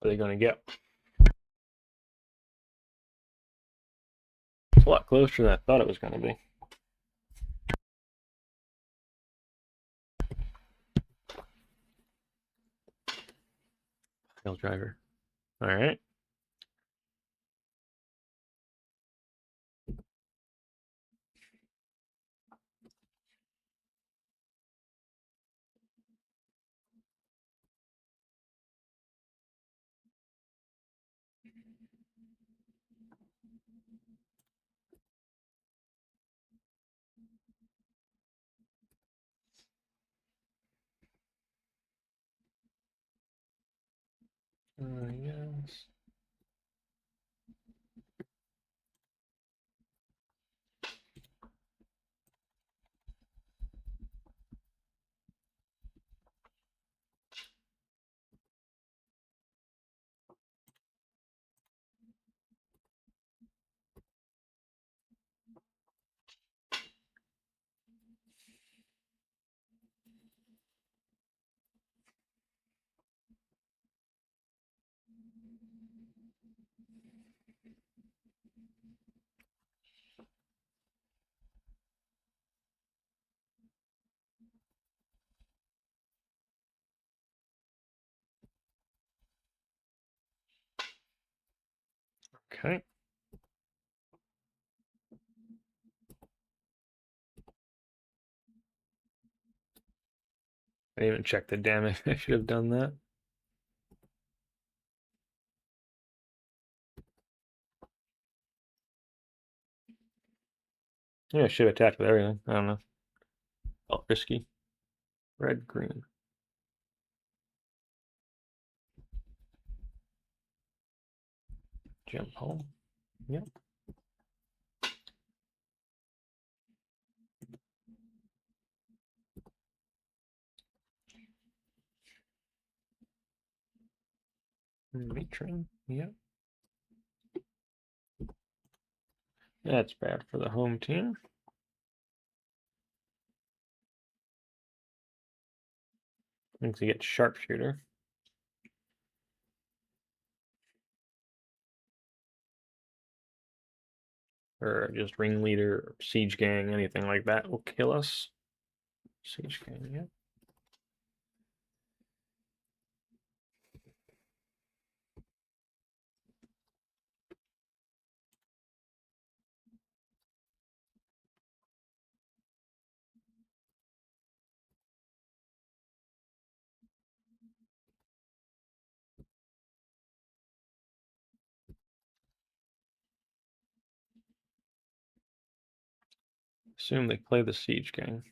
What are they gonna get? It's a lot closer than I thought it was gonna be. Tail driver. Alright. Yes. Okay. didn't even check the damage. I should have done that. Yeah, I should have attacked with everything. I don't know. Felt risky. Red, green. Jump home. Yep. Matron. Yep. That's bad for the home team. Thinks he gets Sharpshooter. Or just Ringleader, or Siege Gang, anything like that will kill us. Siege Gang, yeah. Assume they play the Siege Gang.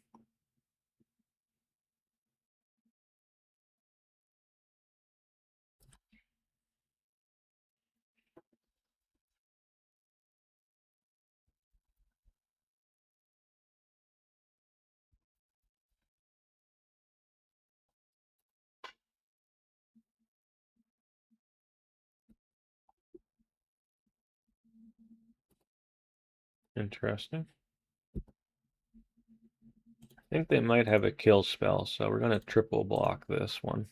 Interesting. I think they might have a kill spell, so we're going to triple block this one.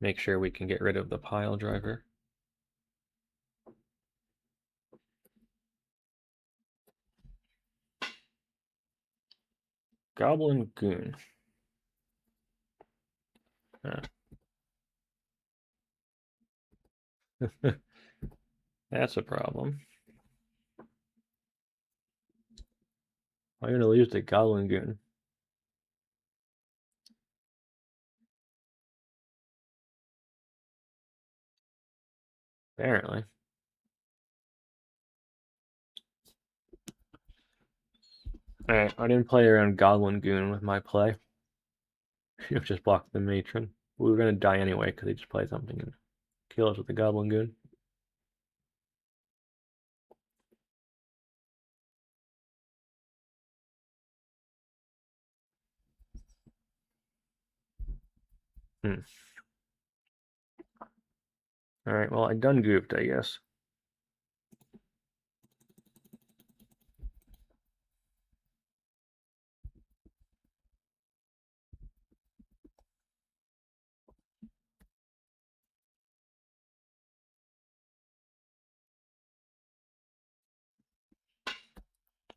Make sure we can get rid of the pile driver. Goblin Goon. That's a problem. I'm going to lose the Goblin Goon. Apparently. Alright, I didn't play around Goblin Goon with my play. Should have just blocked the Matron. We were going to die anyway because he just played something and kill us with the Goblin Goon. Alright, well, I done goofed, I guess.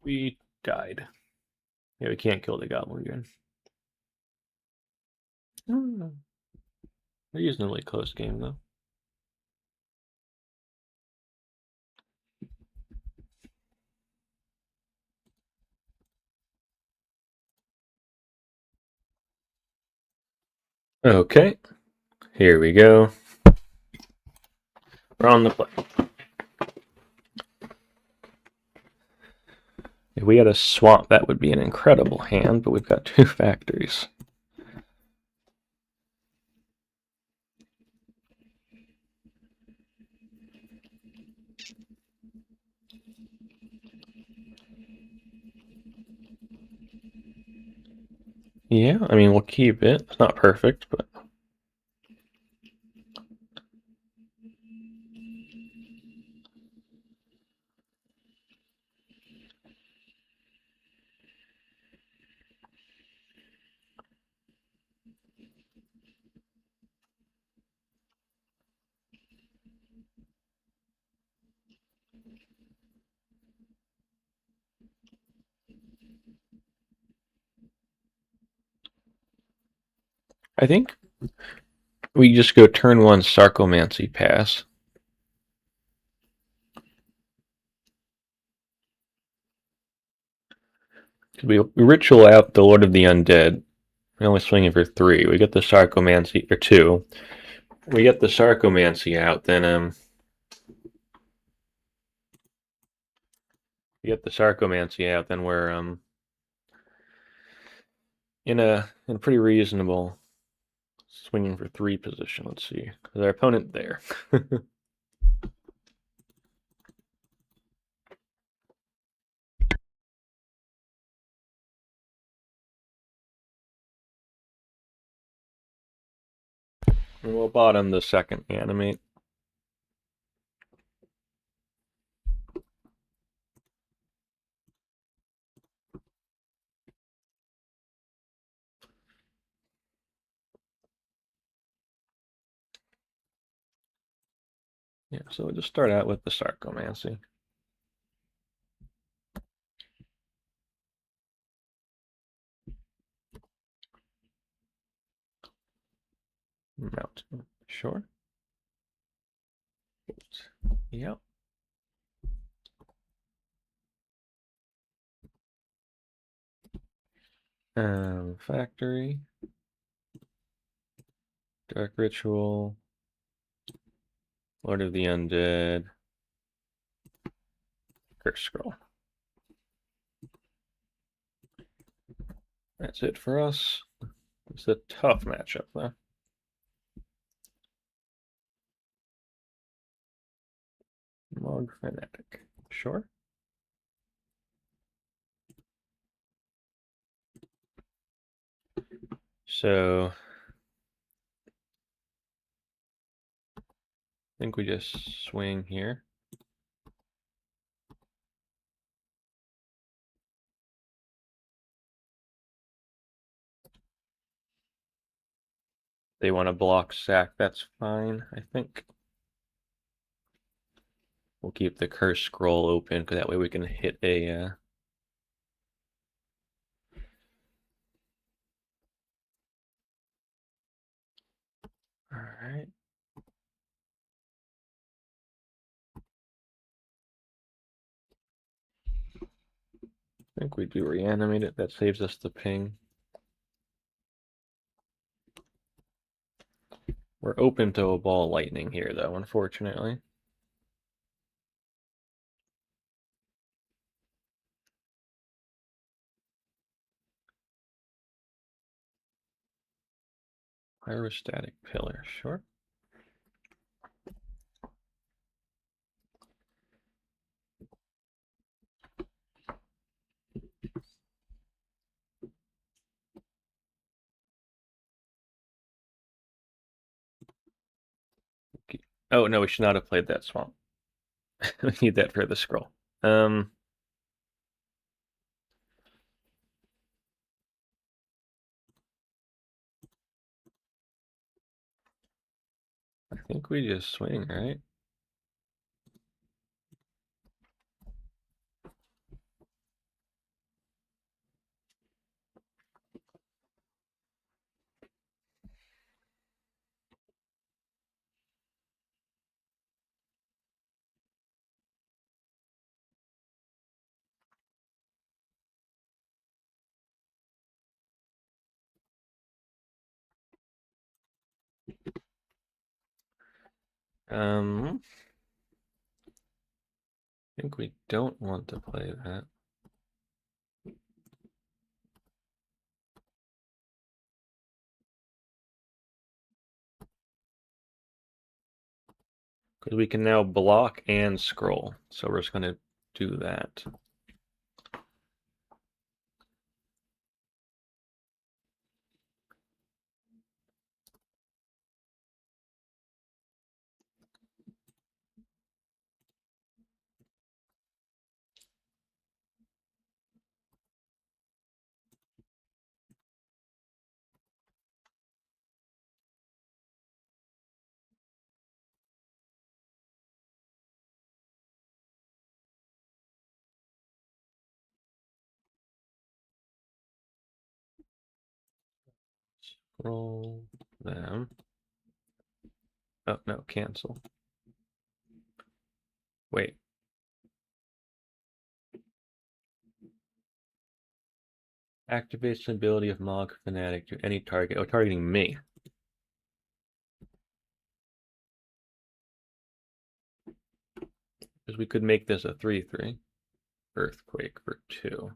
We died. Yeah, we can't kill the Goblin Goon. Reasonably close game, though. Okay, here we go. We're on the play. If we had a swamp, that would be an incredible hand, but we've got 2 factories. Yeah, I mean, we'll keep it. It's not perfect, but... I think we just go turn 1 Sarcomancy pass. We ritual out the Lord of the Undead. We're only swinging for 3. We get the Sarcomancy, or 2. We get the Sarcomancy out, then we get the Sarcomancy out, then we're in a pretty reasonable swinging for 3 position. Let's see. Is our opponent there? And we'll bottom the second animate. Yeah, so we'll just start out with the Sarcomancy. Mountain, sure. Yep. Factory. Dark Ritual. Lord of the Undead. Curse Scroll. That's it for us. It's a tough matchup, though. Log Fanatic. Sure. So I think we just swing here. They want to block sack, that's fine, I think. We'll keep the Curse Scroll open, because that way we can hit a... Alright. I think we do Reanimate it, that saves us the ping. We're open to a ball lightning here, though, unfortunately. Pyrostatic Pillar, sure. Oh, no, we should not have played that swamp. We need that for the scroll. I think we just swing, right? I think we don't want to play that. Because we can now block and scroll. So we're just going to do that. Scroll them. Oh, no, cancel. Wait. Activates the ability of Mog Fanatic to any target. Oh, targeting me. Because we could make this a 3/3. Earthquake for 2.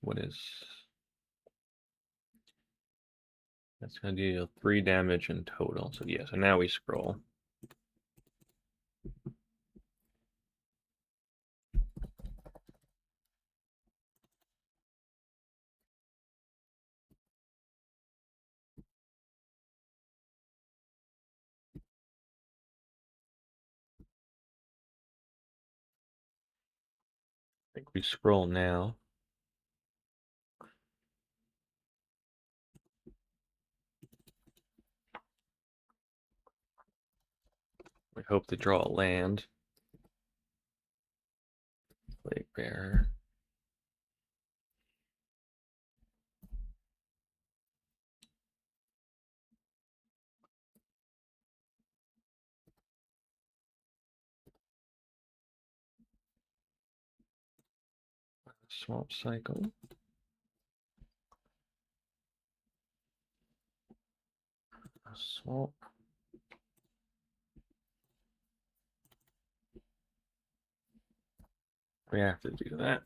What is... That's going to deal 3 damage in total. So yeah, so now we scroll. I think we scroll now. We hope to draw a land. Plaguebearer. Swamp Cycle. Swamp. We have to do that.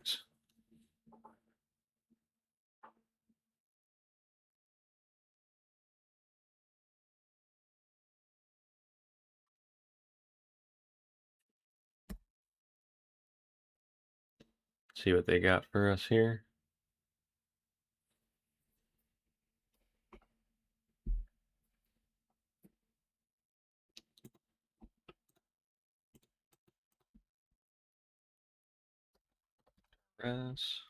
See what they got for us here. Duress.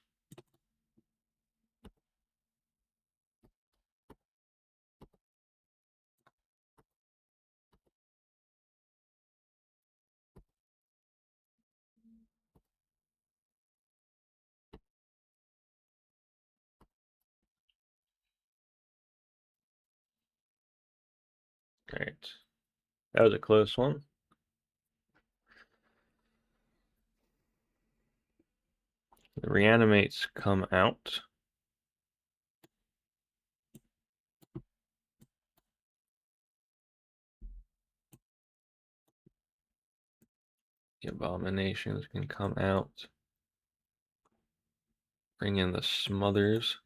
Great. That was a close one. The Reanimates come out. The Abominations can come out. Bring in the Smothers.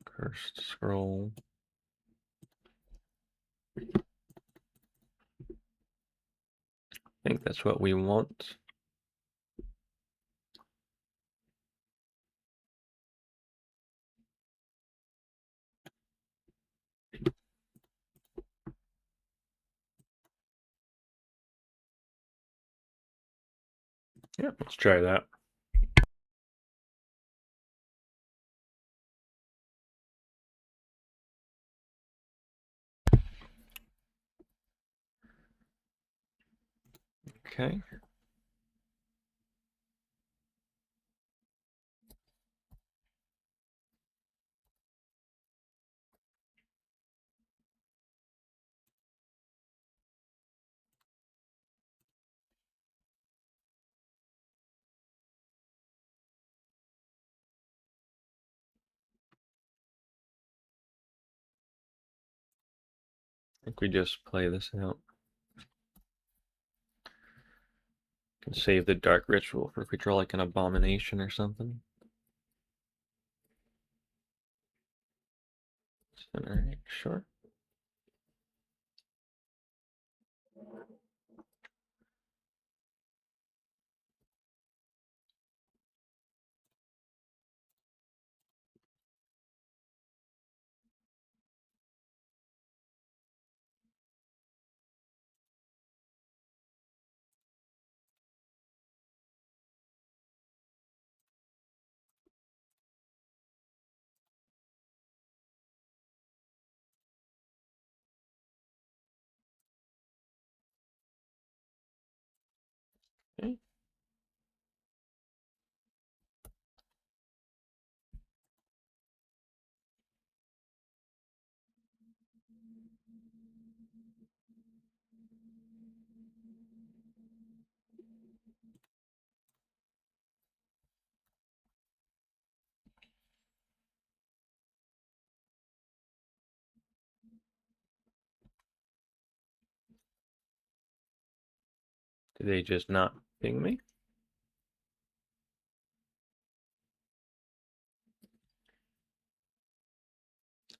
Cursed Scroll. I think that's what we want. Yeah, let's try that. Okay. I think we just play this out. Can save the Dark Ritual for if we draw like an Abomination or something. Alright, sure. Okay. Did they just not ping me?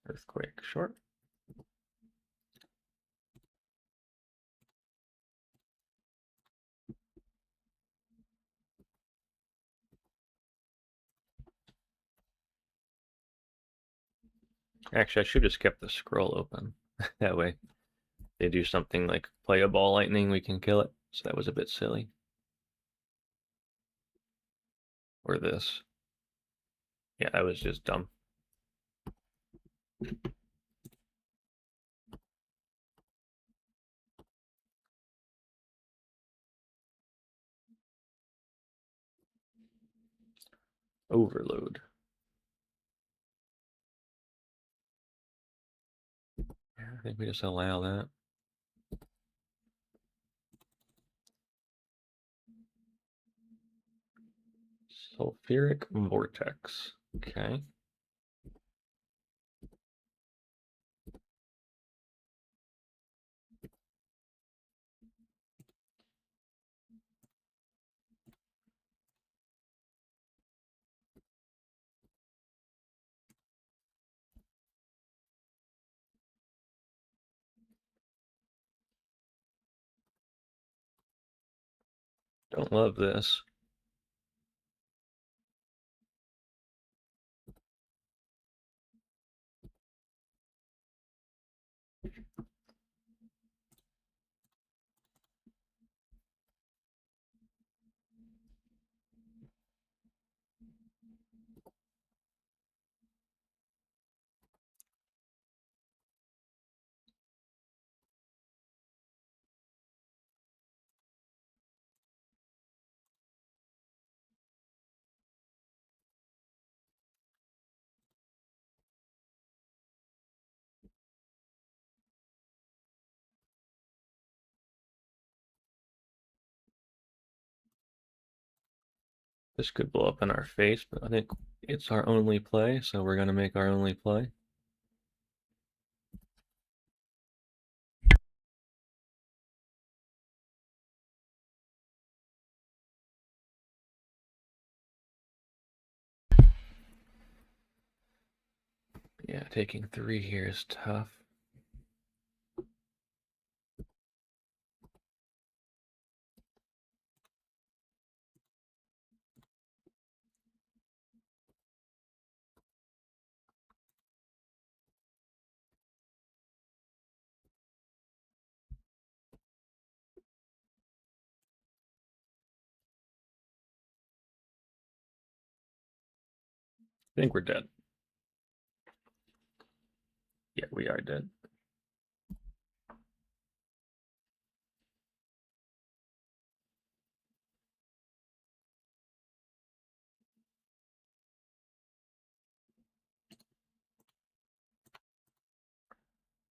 Earthquake, short. Actually, I should have just kept the scroll open. That way, they do something like play a ball lightning, we can kill it. So that was a bit silly. Or this. Yeah, that was just dumb. Overload. Yeah, I think we just allow that. Sulfuric Vortex. Okay. Don't love this. This could blow up in our face, but I think it's our only play, so we're going to make our only play. Yeah, taking 3 here is tough. I think we're dead. Yeah, we are dead.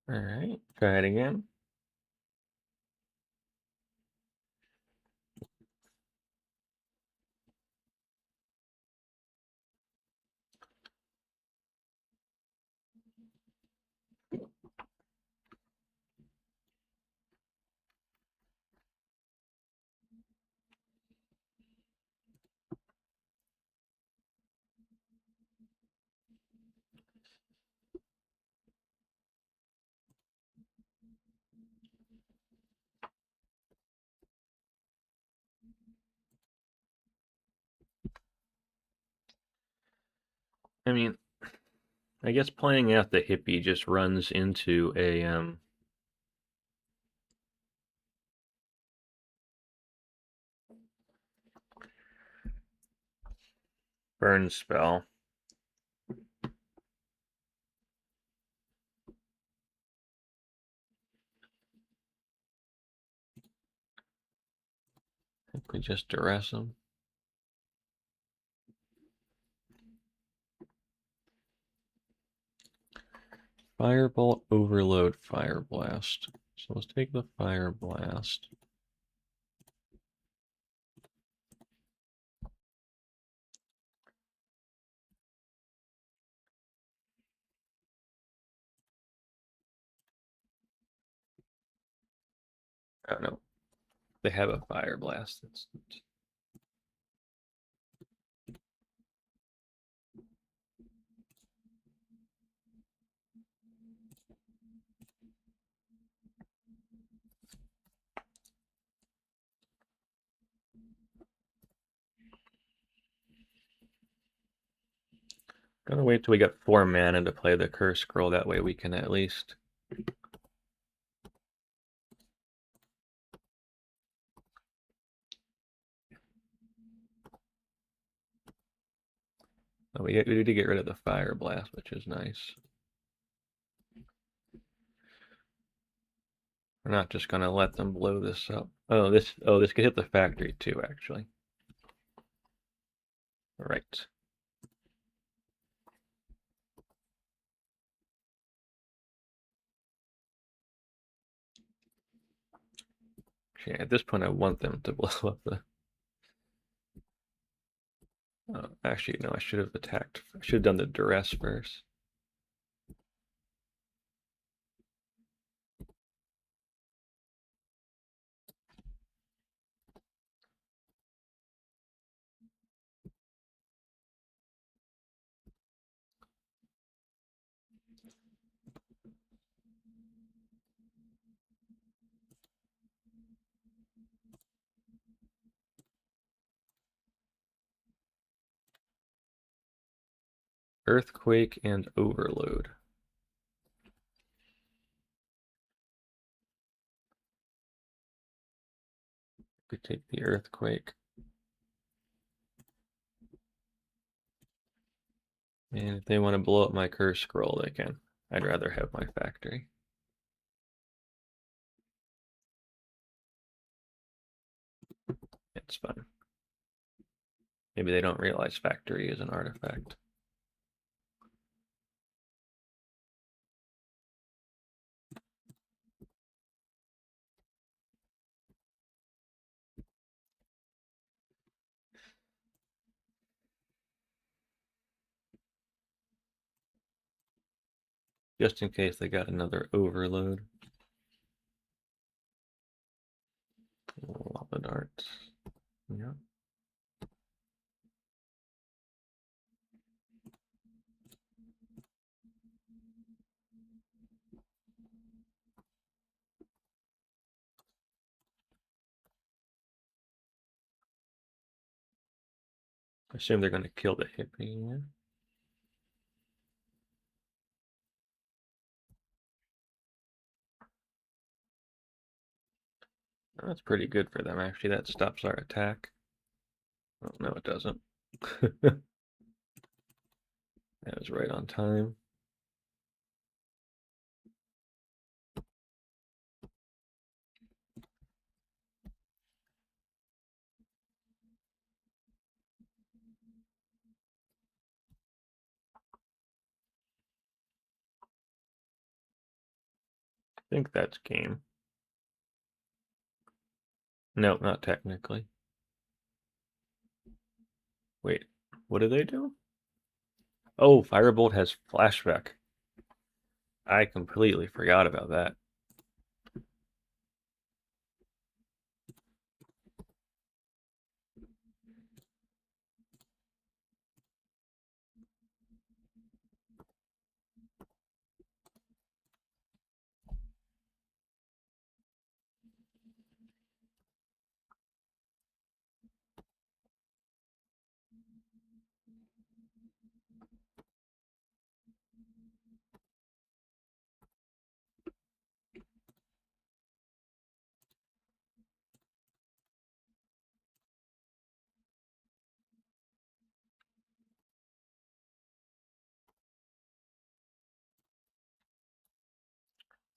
All right, try it again. I mean, I guess playing out the hippie just runs into a burn spell. I think we just duress him. Firebolt, overload, fire blast. So let's take the fire blast. Oh no. They have a Fire Blast. Gonna wait till we get 4 mana to play the Curse Scroll. That way we can at least. Oh, we need to get rid of the Fire Blast, which is nice. We're not just gonna let them blow this up. Oh, this could hit the factory too, actually. Right. Okay, at this point, I want them to blow up the. Actually, no, I should have attacked. I should have done the Duress first. Earthquake and Overload. Could take the Earthquake. And if they want to blow up my Curse Scroll, they can. I'd rather have my factory. It's fun. Maybe they don't realize factory is an artifact. Just in case they got another Overload. Lava darts. Yeah. I assume they're going to kill the hippie. Yeah. That's pretty good for them, actually. That stops our attack. Oh, no, it doesn't. That was right on time. I think that's game. No, not technically. Wait, what do they do? Oh, Firebolt has flashback. I completely forgot about that.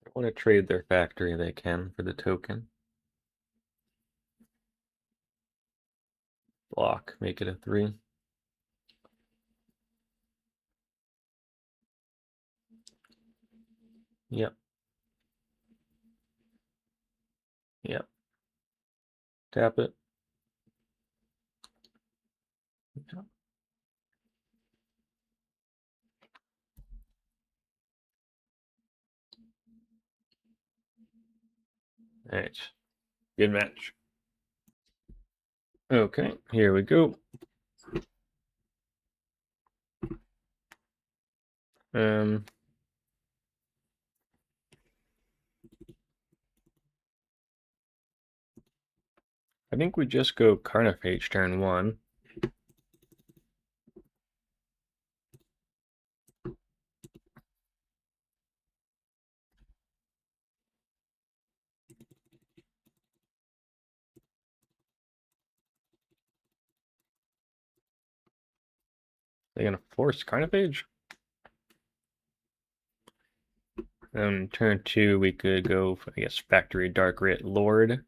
They want to trade their factory, they can for the token. Block, make it a 3. Yep. Yep. Tap it. Yep. Alright. Good match. Okay, here we go. I think we just go Carnophage turn 1. They're gonna force Carnophage? Turn 2, we could go, I guess, Factory Dark Writ Lord.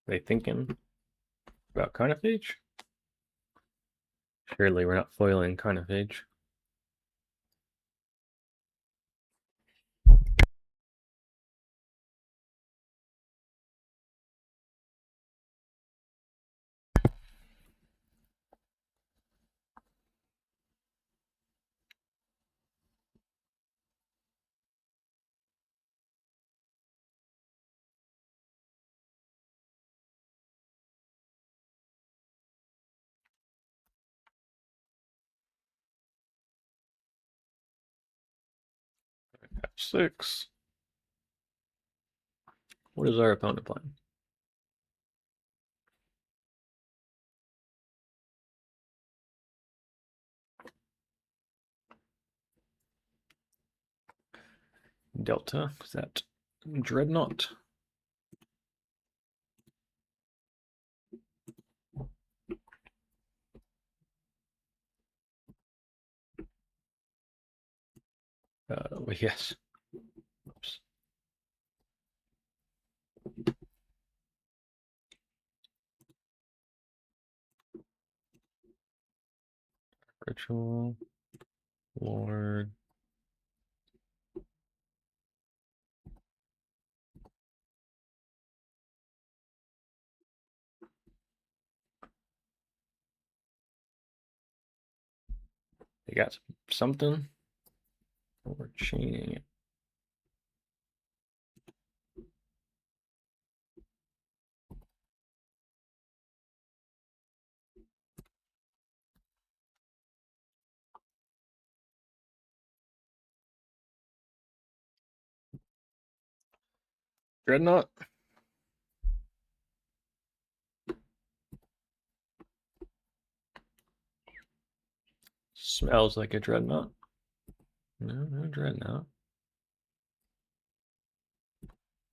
They thinking about Carnophage? Surely we're not foiling Carnophage. F6. What is our opponent playing? Delta, is that Dreadnought? Well, yes. Oops. Ritual, Lord. They got something. We're chaining it. Dreadnought. Smells like a Dreadnought. No Dreadnought.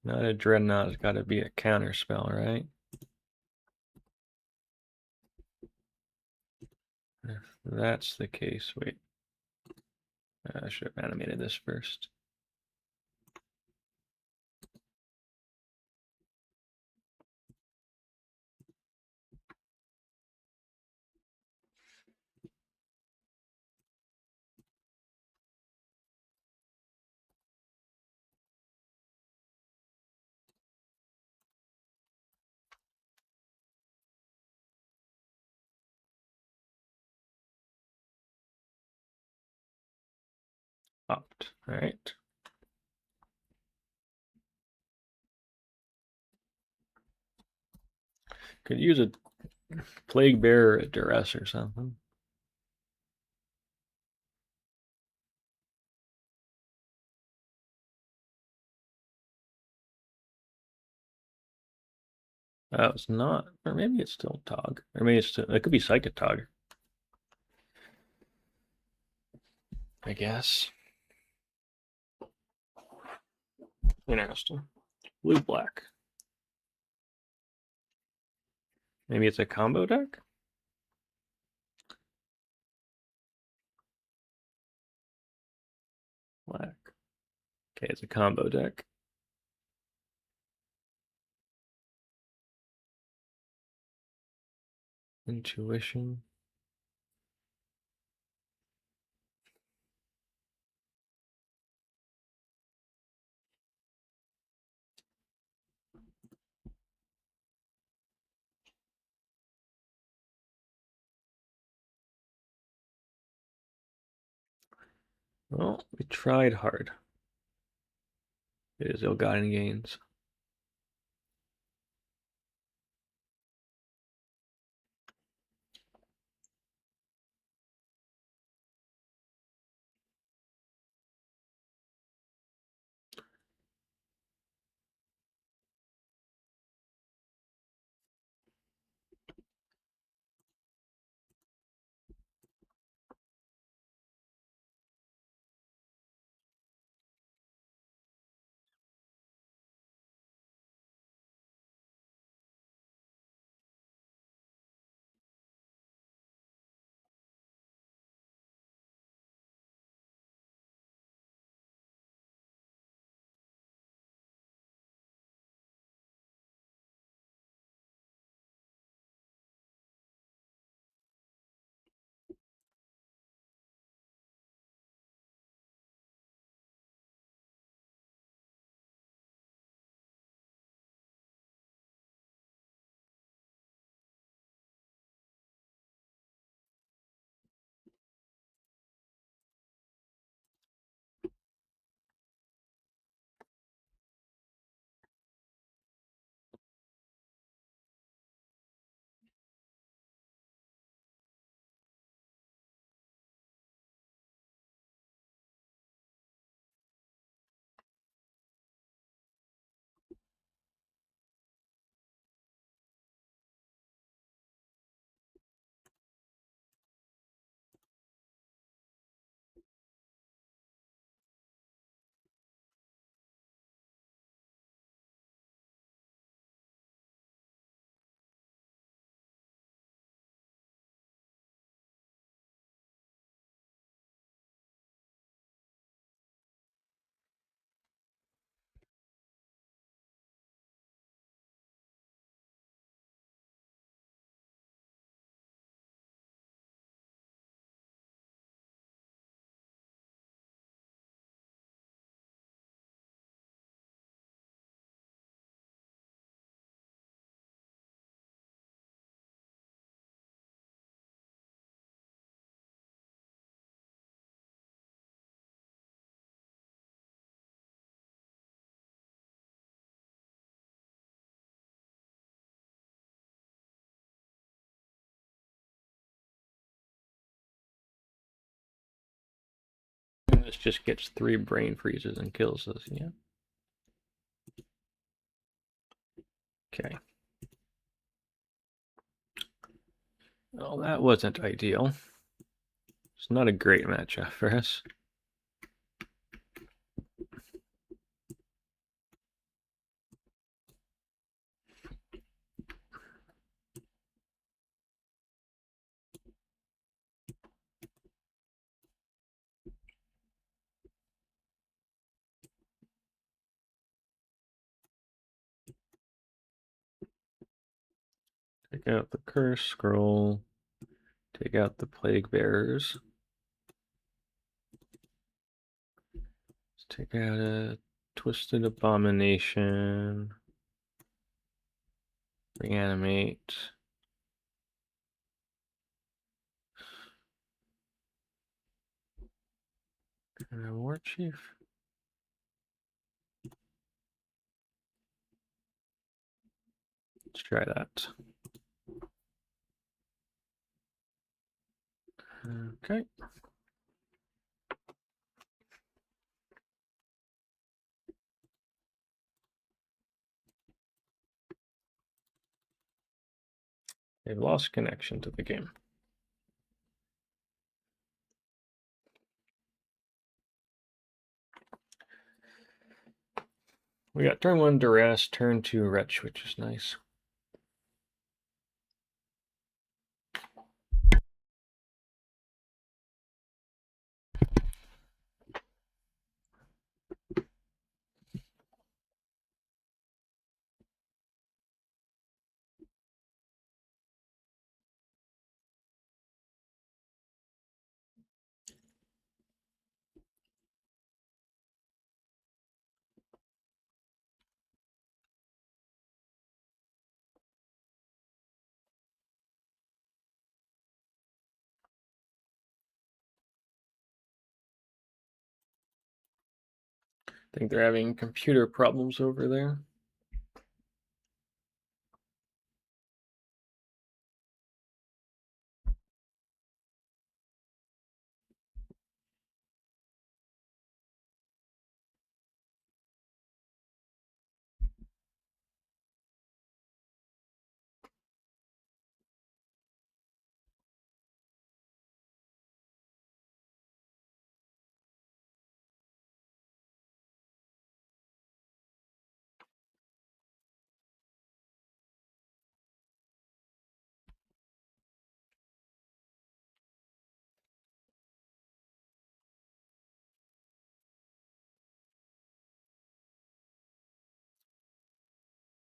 Not a Dreadnought. It's got to be a counter spell, right? If that's the case, wait. I should have animated this first. Opt. All right. Could use a Plaguebearer at Duress or something. Oh, it's not. Or maybe it's still Tog. Or maybe it's still, it could be Psychic Tog. I guess. Interesting. Blue black. Maybe it's a combo deck? Black. Okay, it's a combo deck. Intuition. Well, we tried hard. It is ill-gotten gains. This just gets 3 brain freezes and kills us, yeah. Okay. Well, that wasn't ideal. It's not a great matchup for us. Take out the Curse Scroll. Take out the Plaguebearers. Let's take out a Twisted Abomination. Reanimate. Warchief. Let's try that. Okay. They've lost connection to the game. We got turn 1 Duress, turn 2 Wretch, which is nice. I think they're having computer problems over there.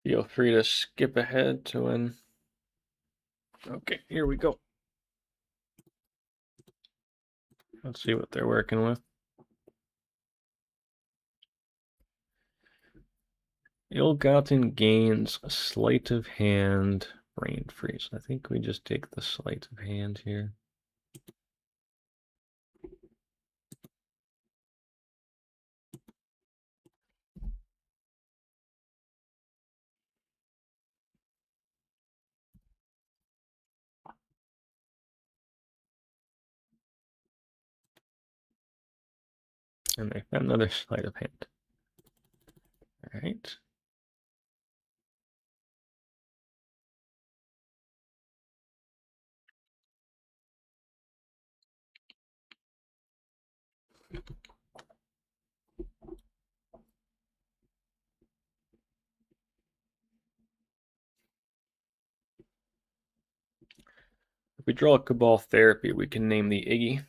Feel free to skip ahead to when. Okay, here we go. Let's see what they're working with. Ill-gotten gains, sleight of hand, brain freeze. I think we just take the sleight of hand here. And they found another sleight of hand. All right. If we draw a Cabal Therapy, we can name the Iggy.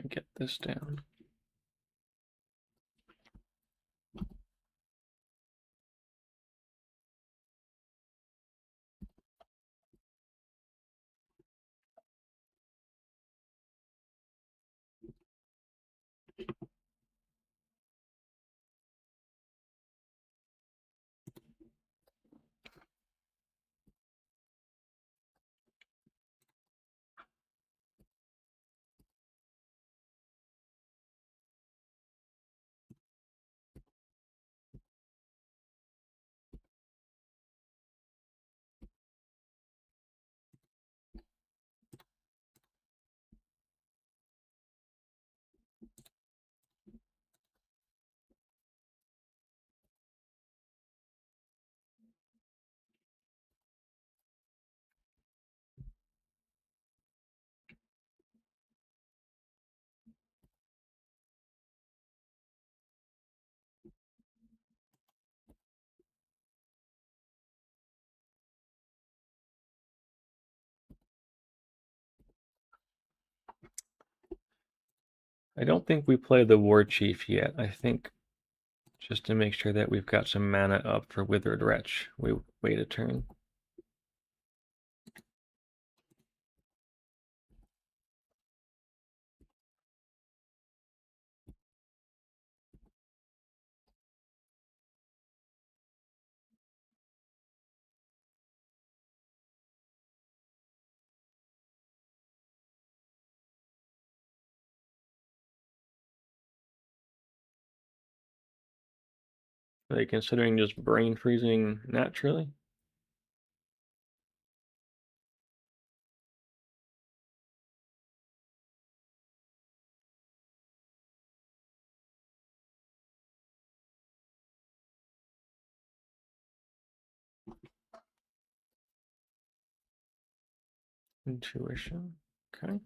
I get this down. I don't think we play the Warchief yet. I think just to make sure that we've got some mana up for Withered Wretch, we wait a turn. Are they considering just brain freezing naturally? Intuition. Okay.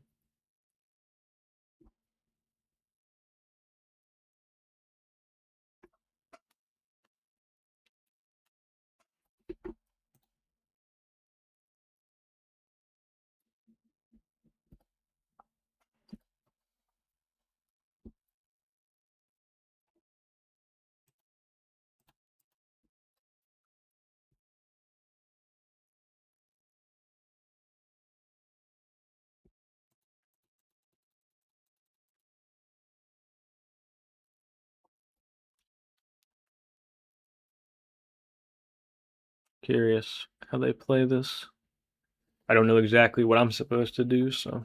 Curious how they play this. I don't know exactly what I'm supposed to do, so.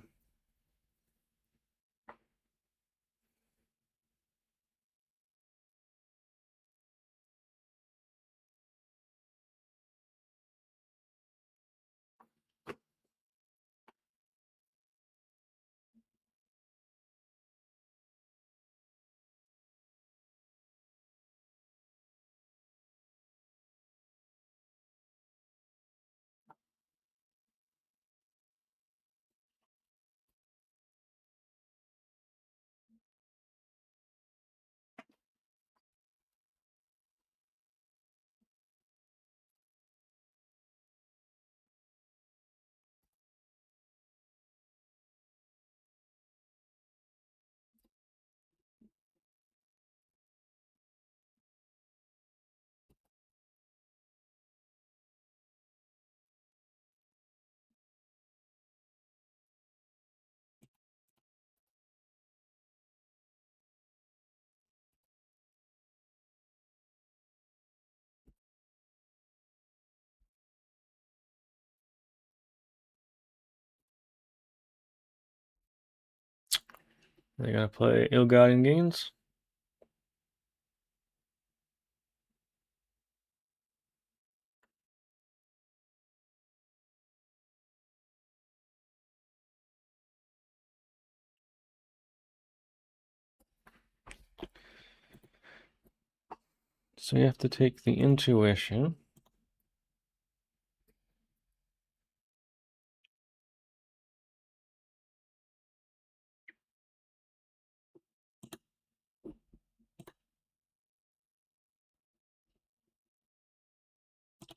They're gonna play Ill-Gotten Gains. So you have to take the intuition.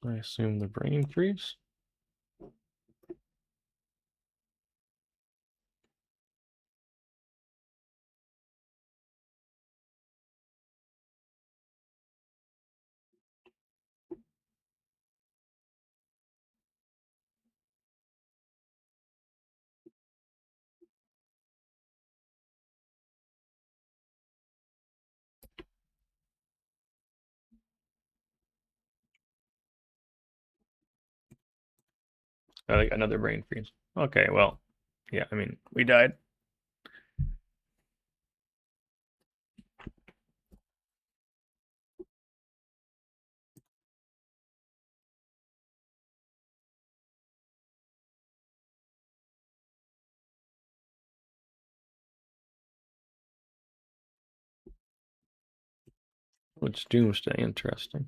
I assume the brain freeze. Like another brain freeze. Okay, well, yeah, I mean, we died. Which Doomsday, interesting.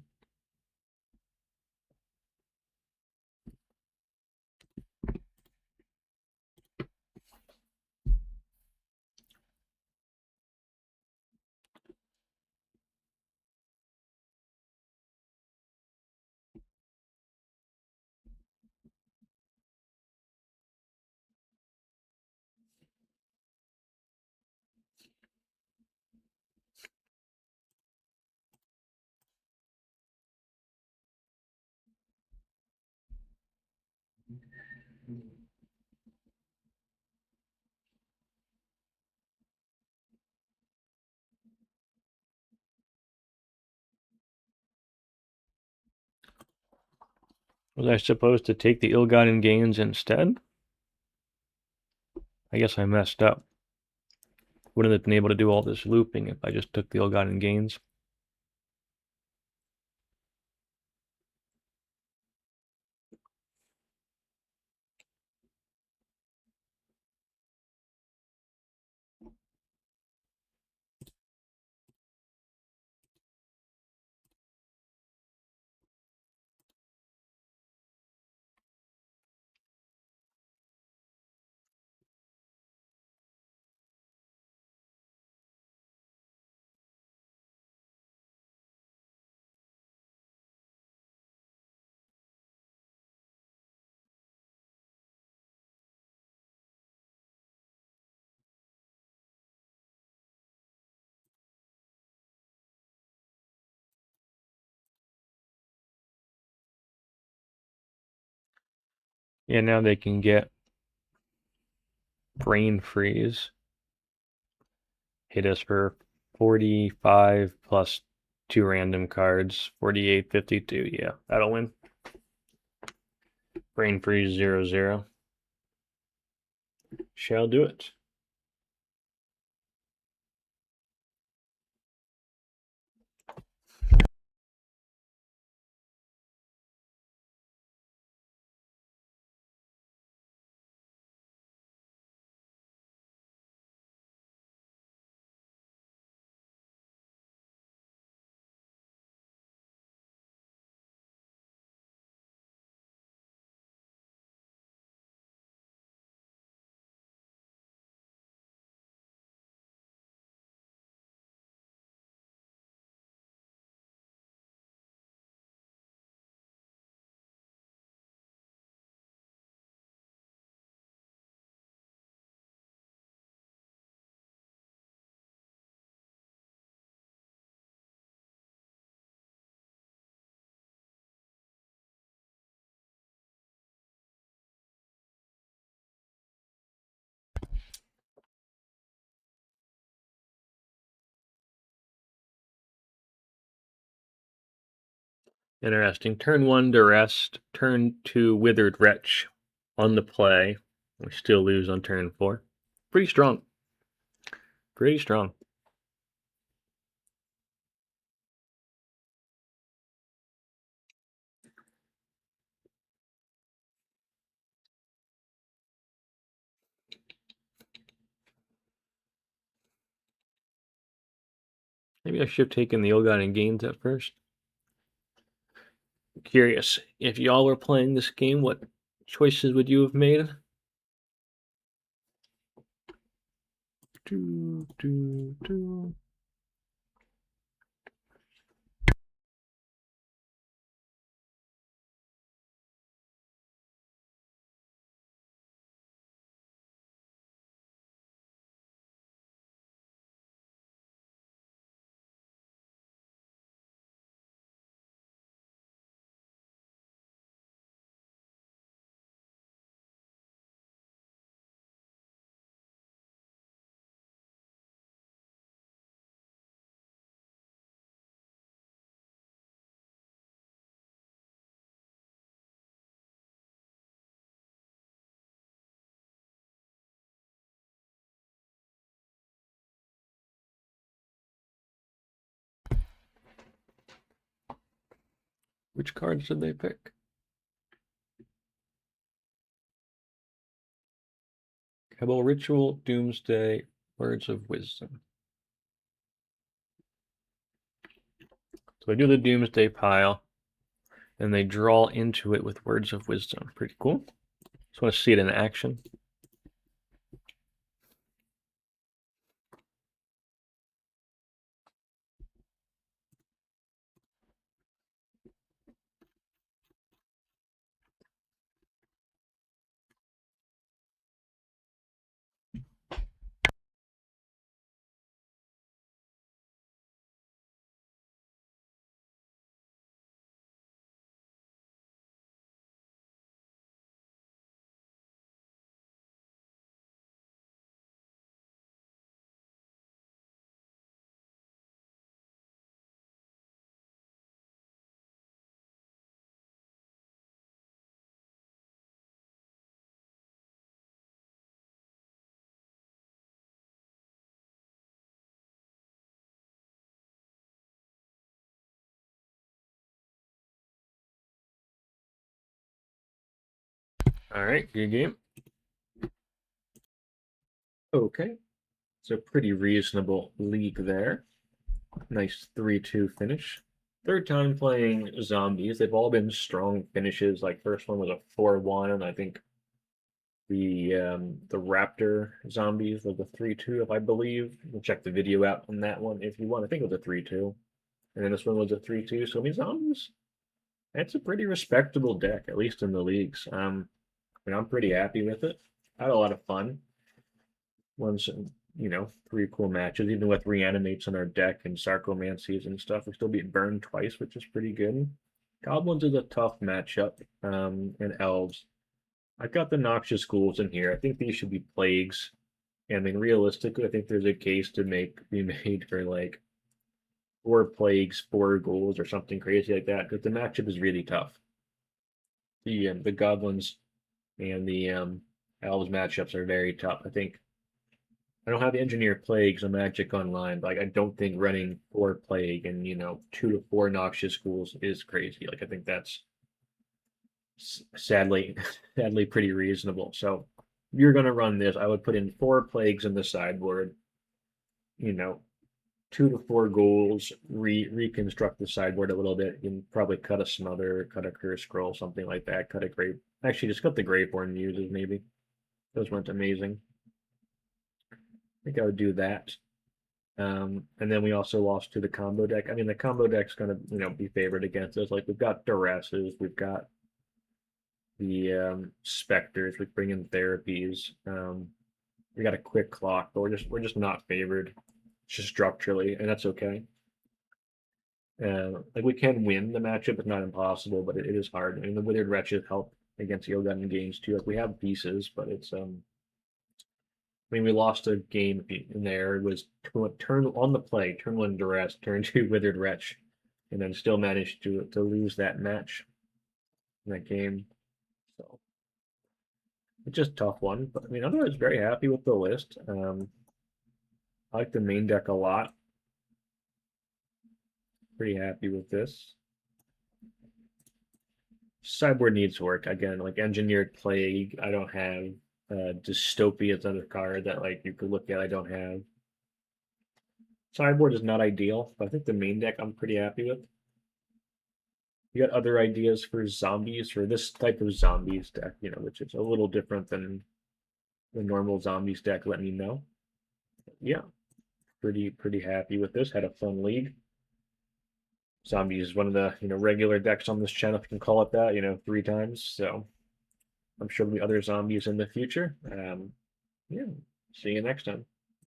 Was I supposed to take the Ill-Gotten Gains instead? I guess I messed up. Wouldn't have been able to do all this looping if I just took the Ill-Gotten Gains. Yeah, now they can get Brain Freeze. Hit us for 45 plus 2 random cards. 48, 52. Yeah, that'll win. Brain freeze 0/0. Shall do it. Interesting. Turn 1, Duress. Turn 2, Withered Wretch on the play. We still lose on turn 4. Pretty strong. Pretty strong. Maybe I should have taken the ill-gotten gains at first. Curious, if y'all were playing this game, what choices would you have made? Which cards did they pick? Cabal Ritual, Doomsday, Words of Wisdom. So I do the Doomsday pile, and they draw into it with Words of Wisdom. Pretty cool. Just want to see it in action. All right, good game. Okay, it's a pretty reasonable league there. Nice 3-2 finish. Third time playing zombies. They've all been strong finishes. Like first one was a 4-1, and I think the Raptor zombies was a 3-2, if I believe. We'll check the video out on that one if you want. I think it was a 3-2. And then this one was a 3-2. So I mean zombies, that's a pretty respectable deck, at least in the leagues. I mean, I'm pretty happy with it. I had a lot of fun. Won some, 3 cool matches, even with Reanimates on our deck and Sarcomancies and stuff. We still beat Burn twice, which is pretty good. Goblins is a tough matchup, and Elves. I've got the Noxious Ghouls in here. I think these should be Plagues. And then realistically, I think there's a case to be made for like 4 Plagues, 4 Ghouls, or something crazy like that, because the matchup is really tough. the goblins and the elves matchups are very tough. I think I don't have the engineer plagues on Magic Online, but like, I don't think running 4 plague and 2 to 4 noxious ghouls is crazy. Like I think that's sadly sadly pretty reasonable. So if you're gonna run this, I would put in 4 plagues in the sideboard. You know, 2 to 4 ghouls. Reconstruct the sideboard a little bit. You can probably cut a Smother, cut a Curse Scroll, something like that. Cut a Grave. Actually, just cut the Graveborn Muses maybe. Those weren't amazing. I think I would do that. And then we also lost to the combo deck. I mean, the combo deck's gonna, be favored against us. Like we've got Duresses, we've got the Specters, we bring in therapies. We got a quick clock, but we're just not favored, just structurally, and that's okay. Like we can win the matchup, it's not impossible, but it is hard. I mean, the Withered Wretches help against ill-gotten gains too. Like we have pieces, but it's I mean, we lost a game in there. It was turn on the play, turn 1 Duress, turn 2 Withered Wretch, and then still managed to lose that match in that game. So it's just a tough one. But I mean, otherwise, very happy with the list. I like the main deck a lot. Pretty happy with this. Sideboard needs work again. Like Engineered Plague, I don't have. Dystopia is another card that like you could look at. I don't have. Sideboard is not ideal, but I think the main deck I'm pretty happy with. You got other ideas for zombies, for this type of zombies deck, which is a little different than the normal zombies deck, let me know. Yeah, pretty happy with this. Had a fun league. Zombies is one of the regular decks on this channel, if you can call it that, 3 times. So I'm sure there'll be other zombies in the future. Yeah, see you next time.